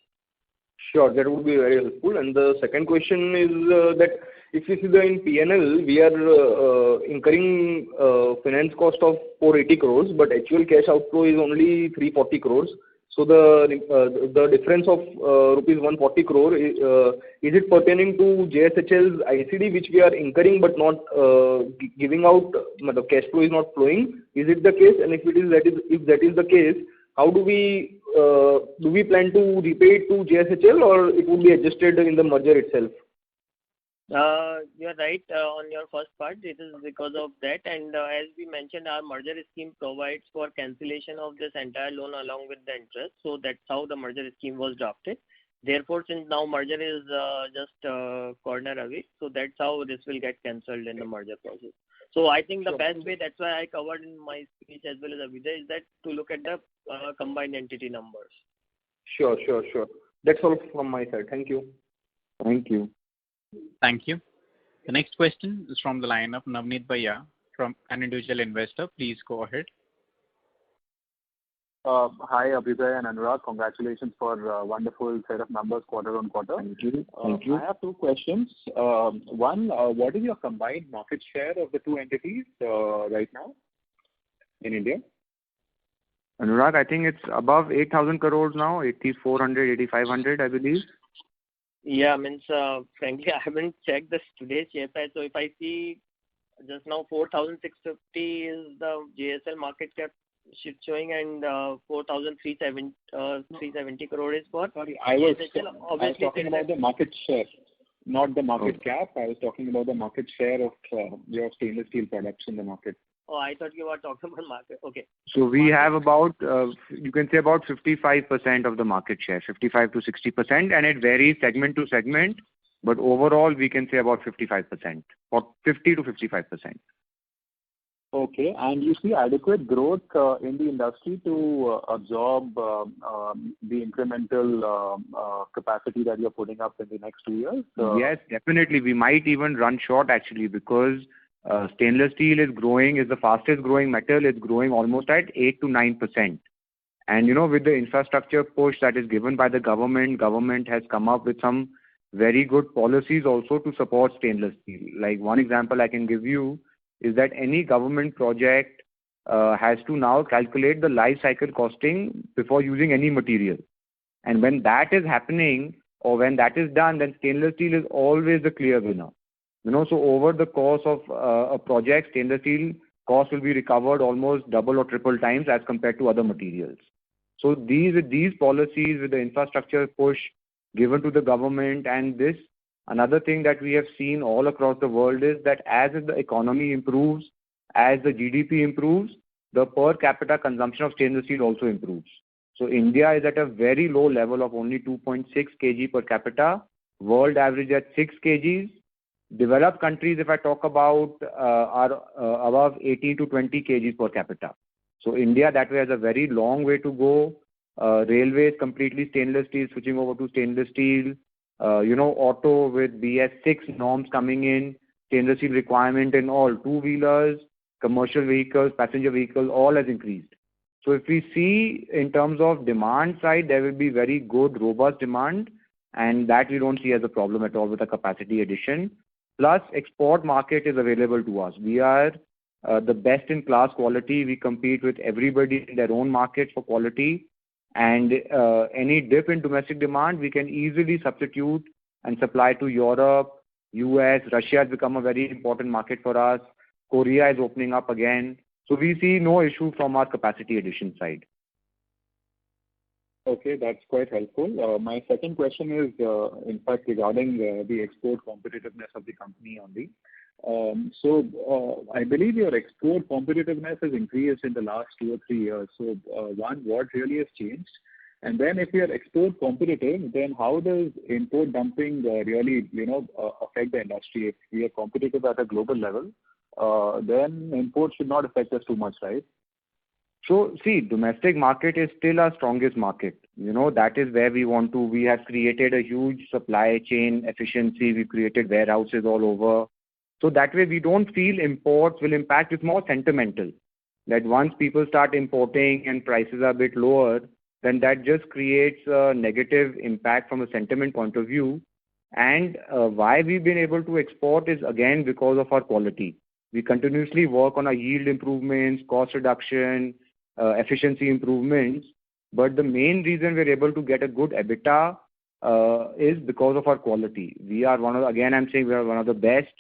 Sure, that would be very helpful. And the second question is that if you see in P&L, we are incurring finance cost of 480 crores, but actual cash outflow is only 340 crores. So the difference of rupees 140 crore, is it pertaining to JSHL's ICD which we are incurring but not giving out, the cash flow is not flowing? Is it the case? And if that is the case, how do we plan to repay it to JSHL, or it would be adjusted in the merger itself? You're right on your first part. It is because of that, and as we mentioned, our merger scheme provides for cancellation of this entire loan along with the interest. So that's how the merger scheme was drafted. Therefore, since now merger is just a corner away, so that's how this will get cancelled in the merger process. So I think the best way, that's why I covered in my speech as well as Abhyuday, is that to look at the combined entity numbers. Sure. That's all from my side. Thank you. Thank you. Thank you. The next question is from the line of Navneet Bhaiya from an individual investor. Please go ahead. Hi, Abhyuday and Anurag. Congratulations for a wonderful set of numbers quarter on quarter. Thank you. I have two questions. One, what is your combined market share of the two entities right now in India? Anurag, I think it's above 8,000 crores now, 8,400, 8,500, I believe. Yeah, frankly, I haven't checked this today's share price. So if I see just now 4,650 is the JSL market cap sheet showing, and 4,370 crore is for. Sorry, I was talking about the market share, not the market cap. I was talking about the market share of your stainless steel products in the market. Oh, I thought you were talking about market. Okay. So we have about, you can say about 55% of the market share, 55 to 60%, and it varies segment to segment. But overall, we can say about 55%, or 50 to 55%. Okay, and you see adequate growth in the industry to absorb the incremental capacity that you're putting up in the next 2 years? Yes, definitely. We might even run short actually, because stainless steel is growing, is the fastest growing metal. It's growing almost at 8 to 9%. And with the infrastructure push that is given by the government has come up with some very good policies also to support stainless steel. Like one example I can give you is that any government project has to now calculate the life cycle costing before using any material. And when that is happening, or when that is done, then stainless steel is always the clear winner. So over the course of a project, stainless steel cost will be recovered almost double or triple times as compared to other materials. So these policies with the infrastructure push given to the government, and this, another thing that we have seen all across the world is that as the economy improves, as the GDP improves, the per capita consumption of stainless steel also improves. So India is at a very low level of only 2.6 kg per capita, world average at 6 kgs. Developed countries, if I talk about, are above 18 to 20 kgs per capita. So India that way has a very long way to go. Railways completely stainless steel, switching over to stainless steel. Auto with BS6 norms coming in, stainless steel requirement in all two-wheelers, commercial vehicles, passenger vehicles, all has increased. So if we see in terms of demand side, there will be very good, robust demand, and that we don't see as a problem at all with the capacity addition. Plus, export market is available to us. We are the best in class quality. We compete with everybody in their own market for quality. And any dip in domestic demand, we can easily substitute and supply to Europe, US, Russia has become a very important market for us. Korea is opening up again. So we see no issue from our capacity addition side. Okay, that's quite helpful. My second question is, in fact, regarding the export competitiveness of the company only. I believe your export competitiveness has increased in the last 2 or 3 years. So, one, what really has changed? And then if you are export competitive, then how does import dumping really, affect the industry? If we are competitive at a global level, then imports should not affect us too much, right? So see, domestic market is still our strongest market. That is where we have created a huge supply chain efficiency. We've created warehouses all over. So that way we don't feel imports will impact. It's more sentimental. That once people start importing and prices are a bit lower, then that just creates a negative impact from a sentiment point of view. And why we've been able to export is again because of our quality. We continuously work on our yield improvements, cost reduction, efficiency improvements. But the main reason we're able to get a good EBITDA is because of our quality. We are one of the best.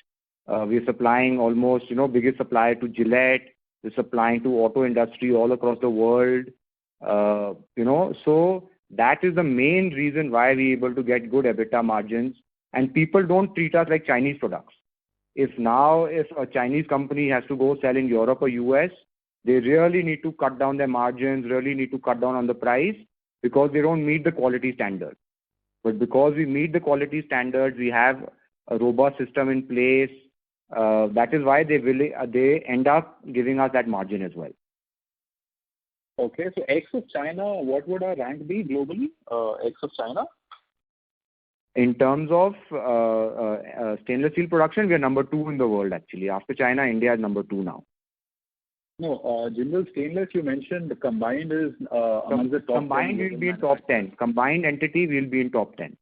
We're supplying almost, biggest supplier to Gillette. We're supplying to auto industry all across the world. So that is the main reason why we're able to get good EBITDA margins. And people don't treat us like Chinese products. If a Chinese company has to go sell in Europe or US, they really need to cut down their margins, really need to cut down on the price because they don't meet the quality standards. But because we meet the quality standards, we have a robust system in place. That is why they end up giving us that margin as well. Okay, so ex of China, what would our rank be globally? Ex of China? In terms of stainless steel production, we are number 2 in the world actually. After China, India is number 2 now. No, Jindal Stainless, you mentioned the combined is among the top 10. Combined will be in top 10. Combined entity will be in top 10.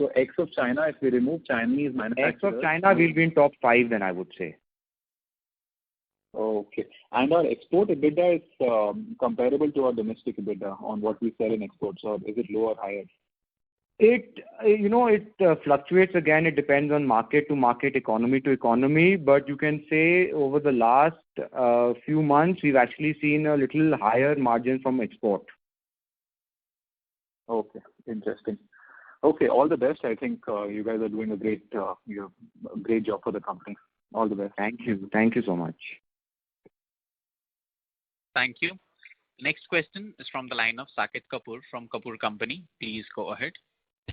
So ex of China, if we remove Chinese manufacturers... Ex of China, we'll be in top 5 then, I would say. Okay. And our export EBITDA is comparable to our domestic EBITDA on what we sell in exports, or is it lower or higher? It fluctuates again. It depends on market to market, economy to economy. But you can say over the last few months, we've actually seen a little higher margin from export. Okay, interesting. Okay, all the best. I think you guys are doing a great job for the company. All the best. Thank you. Thank you so much. Thank you. Next question is from the line of Saket Kapoor from Kapoor Company. Please go ahead.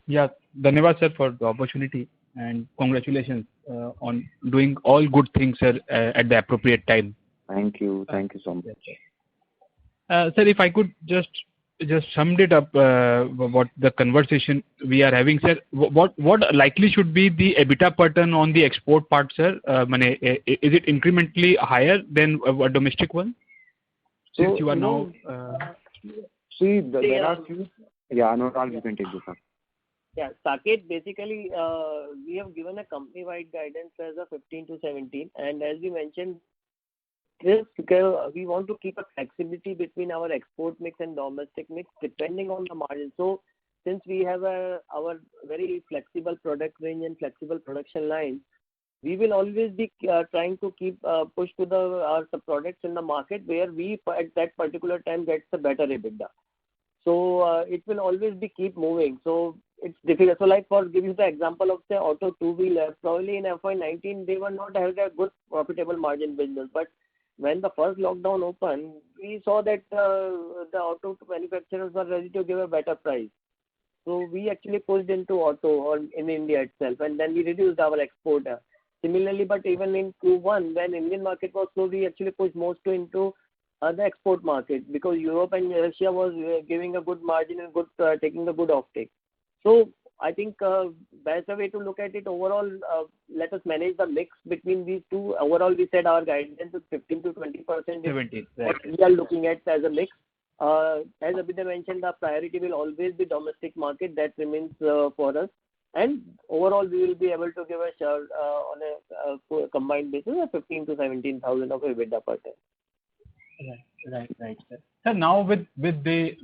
Yeah, Dhanyavad sir for the opportunity and congratulations on doing all good things, sir, at the appropriate time. Thank you. Thank you so much. Sir, if I could just summed it up, what the conversation we are having, sir. What likely should be the EBITDA per ton on the export part, sir? Is it incrementally higher than a domestic one? Since you are now. There are few. Yeah, Anurag, you can take this up. Yeah, Saket, basically, we have given a company-wide guidance as of 15 to 17, and as we mentioned, we want to keep a flexibility between our export mix and domestic mix depending on the margin. So, since we have our very flexible product range and flexible production lines, we will always be trying to keep push to our products in the market where we at that particular time gets a better EBITDA. So it will always be keep moving. So it's difficult. So like for give you the example of say auto two-wheeler, probably in FY19 they were not having a good profitable margin business. But when the first lockdown opened, we saw that the auto manufacturers were ready to give a better price. So we actually pushed into auto or in India itself, and then we reduced our export. Similarly, but even in Q1, when Indian market was slow, we actually pushed most into the export market because Europe and Russia was giving a good margin and good taking a good offtake. So I think better way to look at it overall, let us manage the mix between these two. Overall, we said our guidance is 15 to 20%. 17, right. What we are looking at as a mix. As Abhyuday mentioned, the priority will always be domestic market. That remains for us. And overall, we will be able to give a share on a combined basis of 15 to 17,000 of EBITDA per ton. Right, sir. Sir, now with the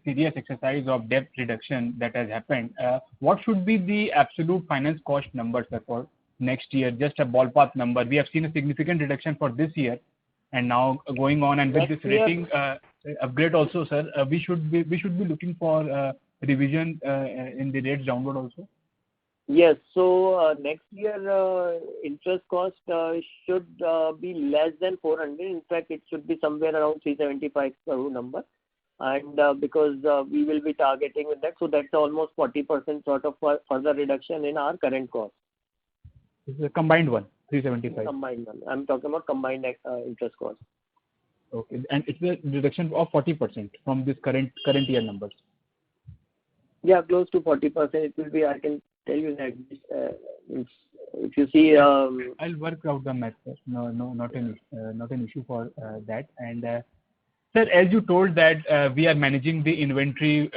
serious exercise of debt reduction that has happened, what should be the absolute finance cost number, sir, for next year? Just a ballpark number. We have seen a significant reduction for this year, and now going on and with this rating upgrade also, sir, we should be looking for revision in the rates downward also. Yes. So next year, interest cost should be less than 400. In fact, it should be somewhere around 375 crore number. And because we will be targeting with that, so that's almost 40% sort of further reduction in our current cost. This is a combined one, 375. Combined one. I'm talking about combined interest cost. Okay, and it's a reduction of 40% from this current year numbers. Yeah, close to 40%. It will be. I can tell you that if you see. I'll work out the math, sir. No, not an issue for that. And sir, as you told that we are managing the inventory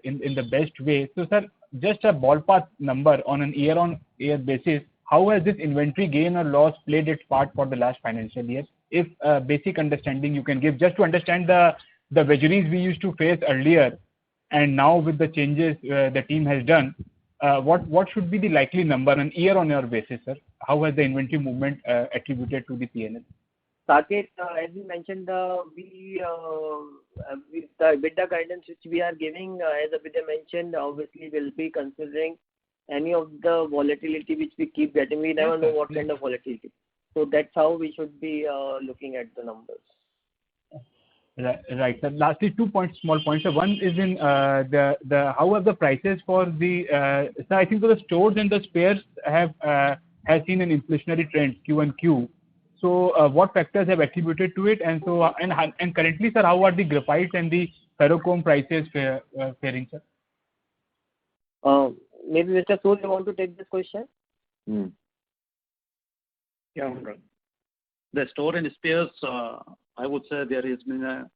in the best way. So, sir, just a ballpark number on an year-on-year basis, how has this inventory gain or loss played its part for the last financial year? If basic understanding you can give, just to understand the vagaries we used to face earlier, and now with the changes the team has done, what should be the likely number on year-on-year basis, sir? How has the inventory movement attributed to the P&L? Saket, as you mentioned, with the EBITDA guidance which we are giving, as Abhyuday mentioned, obviously we'll be considering any of the volatility which we keep getting. We never know what kind of volatility. So that's how we should be looking at the numbers. Right. So lastly, small points. So one is in how have the prices for the so I think the stores and the spares have seen an inflationary trend Q and Q. So what factors have attributed to it, and so and currently, sir, how are the graphite and the ferrochrome prices faring, sir? Maybe Mr. Sood, you want to take this question? Yeah, the store and spares, I would say there has been a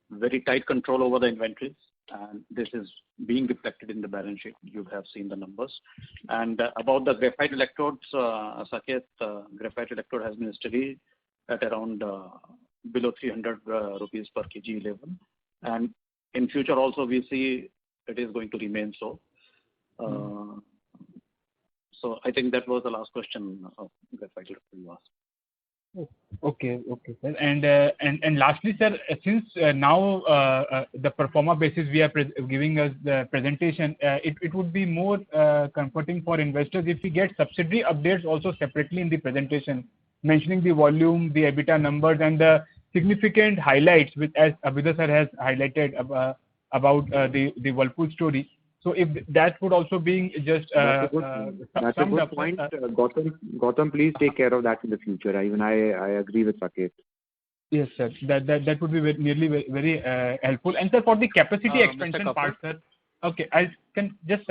very tight control over the inventories, and this is being reflected in the balance sheet. You have seen the numbers. And about the graphite electrodes, Saket, graphite electrode has been steady at around below 300 rupees per kg level. And in future also we see it is going to remain so. So I think that was the last question of graphite electrode you asked. Okay, sir. And lastly, sir, since now the pro forma basis we are giving us the presentation, it would be more comforting for investors if we get subsidiary updates also separately in the presentation, mentioning the volume, the EBITDA numbers, and the significant highlights, which as Abhyuday sir has highlighted about the Whirlpool story. So if that would also be just that's a good point. Gautam, please take care of that in the future. Even I agree with Saket. Yes, sir. That would be very helpful. And sir, for the capacity expansion part, sir. Okay, I can just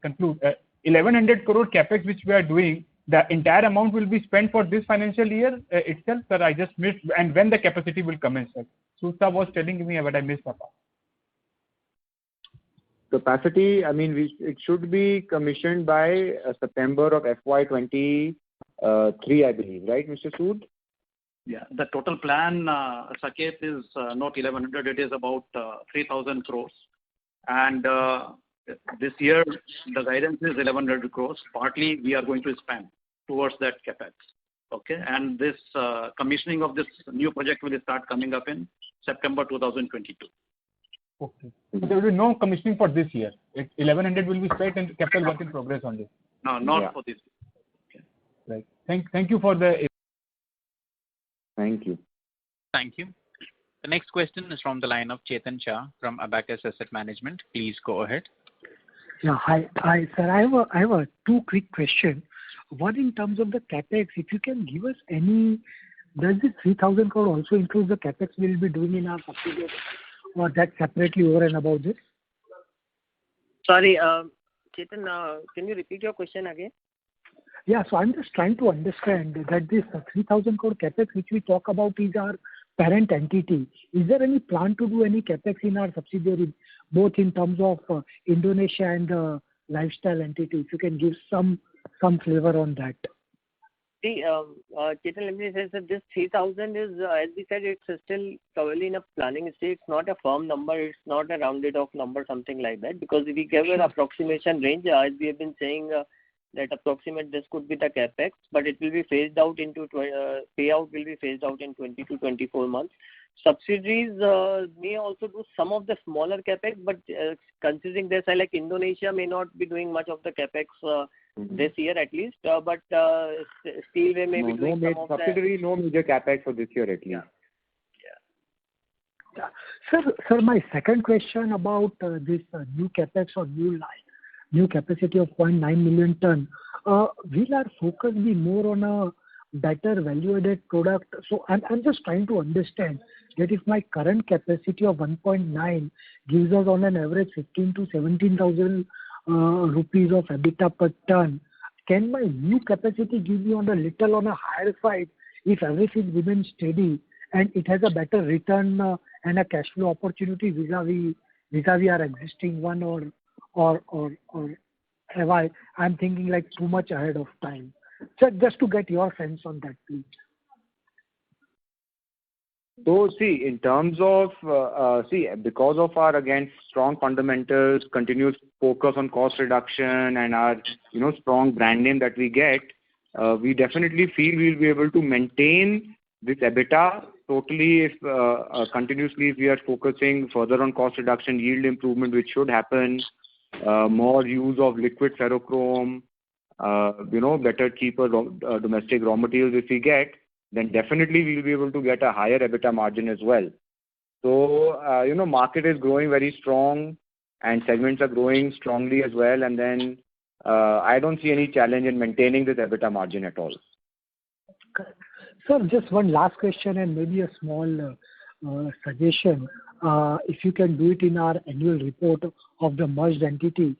conclude. 1100 crore capex which we are doing, the entire amount will be spent for this financial year itself, sir. I just missed, and when the capacity will commence, sir. Sood was telling me, but I missed that part. Capacity, I mean, it should be commissioned by September of FY23, I believe, right, Mr. Sood? Yeah, the total plan, Saket, is not 1100, it is about 3000 crores. And this year, the guidance is 1100 crores. Partly, we are going to spend towards that capex. Okay, and this commissioning of this new project will start coming up in September 2022. Okay. So there will be no commissioning for this year. 1100 will be spent and capital work in progress on this. No, not for this year. Okay. Right. Thank you for the. Thank you. Thank you. The next question is from the line of Chetan Shah from Abacus Asset Management. Please go ahead. Yeah, hi, sir. I have a two quick questions. One, in terms of the capex, if you can give us any, does this 3000 crore also include the capex we will be doing in our subsidiary, or that separately over and above this? Sorry, Chetan, can you repeat your question again? Yeah, so I'm just trying to understand that this 3,000 crore capex which we talk about is our parent entity. Is there any plan to do any capex in our subsidiary, both in terms of Indonesia and lifestyle entity? If you can give some flavor on that. See, Chetan, let me say that this 3,000 is, as we said, it's still probably in a planning stage. It's not a firm number. It's not a rounded off number, something like that. Because if we give an approximation range, as we have been saying, that approximate this could be the capex, but it will be phased out into payout will be phased out in 20 to 24 months. subsidiaries may also do some of the smaller capex, but considering their size, like Indonesia may not be doing much of the capex this year at least, but Steelway may be doing some of the subsidiary, no major capex for this year at least. Yeah. Sir, my second question about this new capex or new capacity of 0.9 million ton. Will our focus be more on a better value-added product? So I'm just trying to understand that if my current capacity of 1.9 gives us on an average 15 to 17,000 rupees of EBITDA per ton, can my new capacity give me on a higher side if everything remains steady and it has a better return and a cash flow opportunity vis-a-vis our existing one, or I'm thinking like too much ahead of time? So just to get your sense on that, please. So see, in terms of, because of our, again, strong fundamentals, continuous focus on cost reduction and our, strong brand name that we get, we definitely feel we'll be able to maintain this EBITDA totally if continuously if we are focusing further on cost reduction, yield improvement, which should happen, more use of liquid ferrochrome, better cheaper domestic raw materials if we get, then definitely we'll be able to get a higher EBITDA margin as well. So, market is growing very strong and segments are growing strongly as well. And then I don't see any challenge in maintaining this EBITDA margin at all. Sir, just one last question and maybe a small suggestion. If you can do it in our annual report of the merged entity,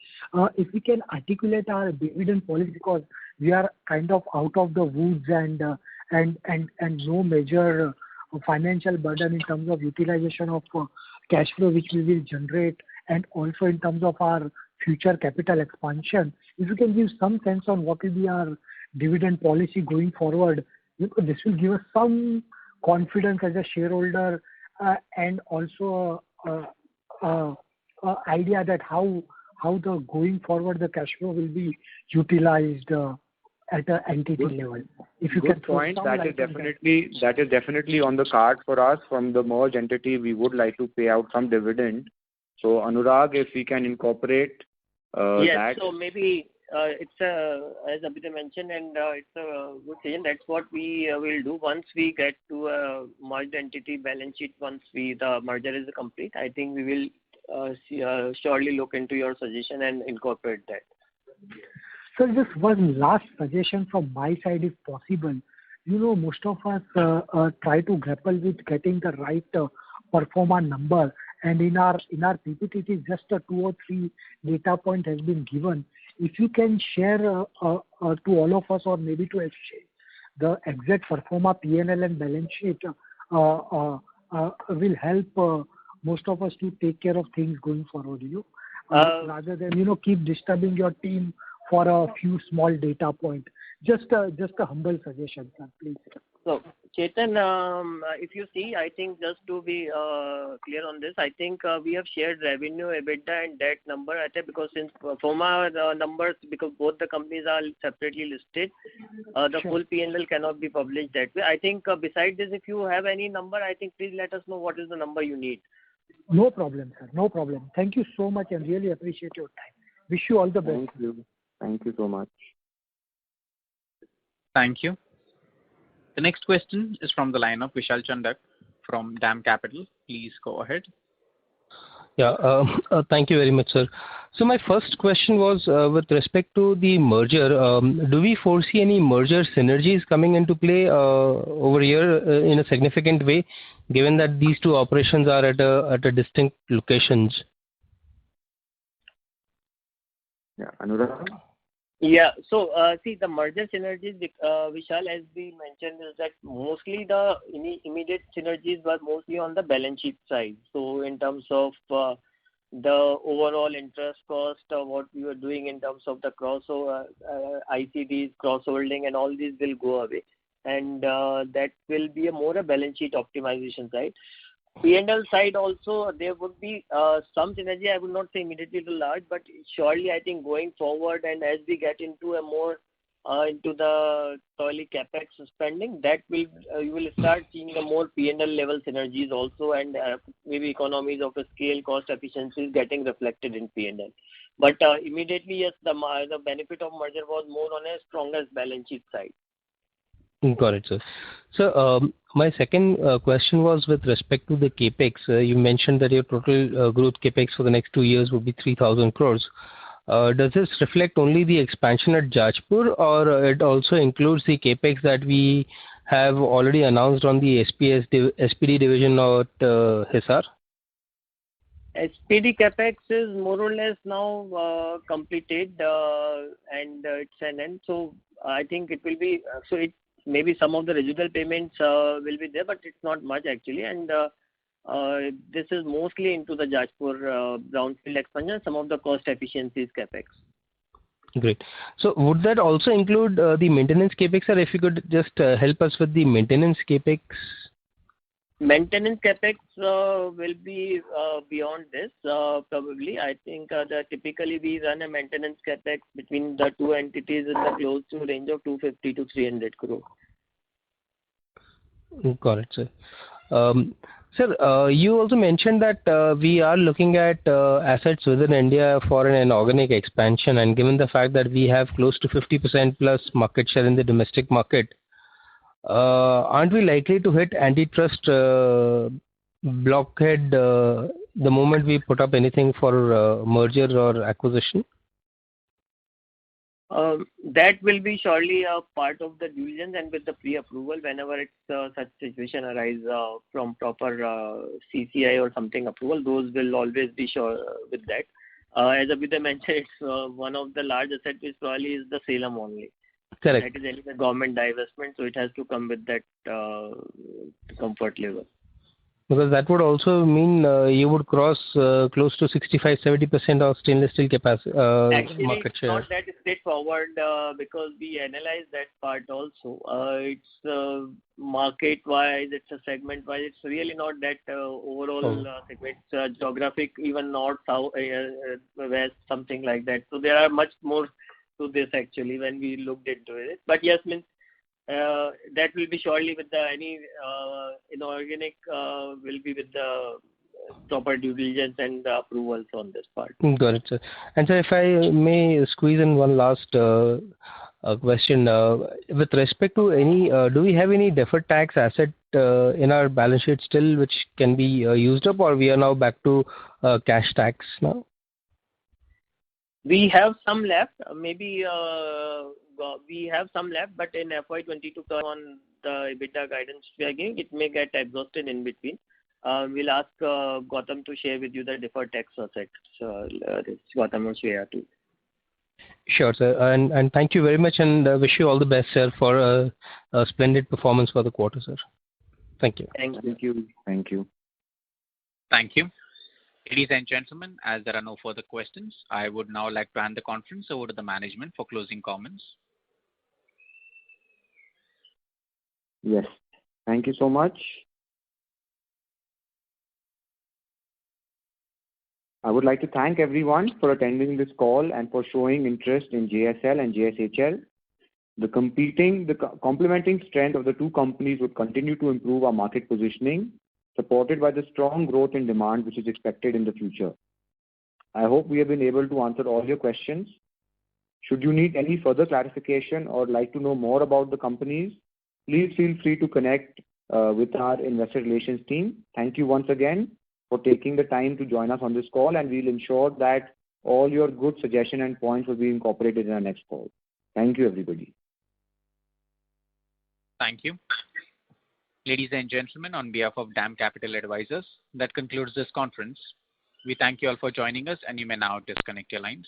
if we can articulate our dividend policy, because we are kind of out of the woods and no major financial burden in terms of utilization of cash flow which we will generate, and also in terms of our future capital expansion. If you can give some sense on what will be our dividend policy going forward, this will give us some confidence as a shareholder and also idea that how the going forward the cash flow will be utilized at an entity level. If you Good point. That is definitely on the card for us. From the merged entity, we would like to pay out some dividend. So Anurag, if we can incorporate that. So maybe it's as Abhyuday mentioned, and it's a good thing. That's what we will do once we get to a merged entity balance sheet. Once the merger is complete, I think we will surely look into your suggestion and incorporate that. So just one last suggestion from my side, if possible. Most of us try to grapple with getting the right performer number, and in our PPT, it is just a 2 or 3 data point has been given. If you can share to all of us, or maybe to exchange the exact performer P&L and balance sheet, will help most of us to take care of things going forward. Rather than keep disturbing your team for a few small data point. Just a humble suggestion, sir, please. So, Chetan, if you see, I think just to be clear on this, I think we have shared revenue, EBITDA and debt number. I think because since former numbers, because both the companies are separately listed, the full P&L cannot be published that way. I think besides this, if you have any number, I think please let us know what is the number you need. No problem, sir. No problem. Thank you so much and really appreciate your time. Wish you all the best. Thank you. Thank you so much. Thank you. The next question is from the line of Vishal Chandak from DAM Capital. Please go ahead. Yeah, thank you very much, sir. So my first question was with respect to the merger. Do we foresee any merger synergies coming into play over here in a significant way, given that these two operations are at a distinct locations? Yeah, Anurag? Yeah. So, see, the merger synergies, Vishal, as we mentioned, is that mostly the immediate synergies were mostly on the balance sheet side. So, in terms of the overall interest cost, what we were doing in terms of the crossover, ICDs, cross-holding, and all these will go away. And that will be a more a balance sheet optimization side. P&L side also, there would be some synergy. I would not say immediately too large, but surely I think going forward and as we get into a more into the thoroughly capex spending, that will you will start seeing the more P&L level synergies also, and maybe economies of scale, cost efficiencies getting reflected in P&L. But immediately, yes, the benefit of merger was more on a strongest balance sheet side. Got it, sir. So, my second question was with respect to the capex. You mentioned that your total growth capex for the next 2 years would be 3,000 crores. Does this reflect only the expansion at Jajpur, or it also includes the capex that we have already announced on the SPD division at Hisar? SPD capex is more or less now completed, and it's an end. So I think it will be maybe some of the residual payments will be there, but it's not much actually. And this is mostly into the Jajpur brownfield expansion, some of the cost efficiencies capex. Great. So would that also include the maintenance capex, or if you could just help us with the maintenance capex? Maintenance capex will be beyond this probably. I think that typically we run a maintenance capex between the two entities in the close to range of 250 to 300 crore. Got it, sir. Sir, you also mentioned that we are looking at assets within India for an inorganic expansion, and given the fact that we have close to 50% plus market share in the domestic market, aren't we likely to hit antitrust blockhead the moment we put up anything for merger or acquisition? That will be surely a part of the diligence, and with the pre-approval, whenever it's such situation arise from proper CCI or something approval, those will always be sure with that. As Abhyuday mentioned, it's one of the large assets is probably is the Salem only. Correct. That is any government divestment, so it has to come with that comfort level. Because that would also mean you would cross close to 65-70% of stainless steel capacity Actually, market share. Not that straightforward because we analyze that part also. It's market-wise, it's a segment-wise. It's really not that overall segment, geographic, even north, south, west, something like that. So there are much more to this actually when we looked into it. But yes, means that will be surely with the any inorganic will be with the proper due diligence and approvals on this part. Got it, sir. And sir, if I may squeeze in one last question, with respect to any, do we have any deferred tax asset in our balance sheet still, which can be used up, or we are now back to cash tax now? We have some left. Maybe we have some left, but in FY22 on the EBITDA guidance we are giving, it may get exhausted in between. We'll ask Gautam to share with you the deferred tax assets. Gautam will share too. Sure, sir. And thank you very much, and wish you all the best, sir, for a splendid performance for the quarter, sir. Thank you. Thank you. Thank you. Thank you. Ladies and gentlemen, as there are no further questions, I would now like to hand the conference over to the management for closing comments. Yes. Thank you so much. I would like to thank everyone for attending this call and for showing interest in JSL and JSHL. The complementing strength of the two companies would continue to improve our market positioning, supported by the strong growth in demand which is expected in the future. I hope we have been able to answer all your questions. Should you need any further clarification or like to know more about the companies, please feel free to connect with our investor relations team. Thank you once again for taking the time to join us on this call, and we'll ensure that all your good suggestions and points will be incorporated in our next call. Thank you, everybody. Thank you. Ladies and gentlemen, on behalf of DAM Capital Advisors, that concludes this conference. We thank you all for joining us, and you may now disconnect your lines.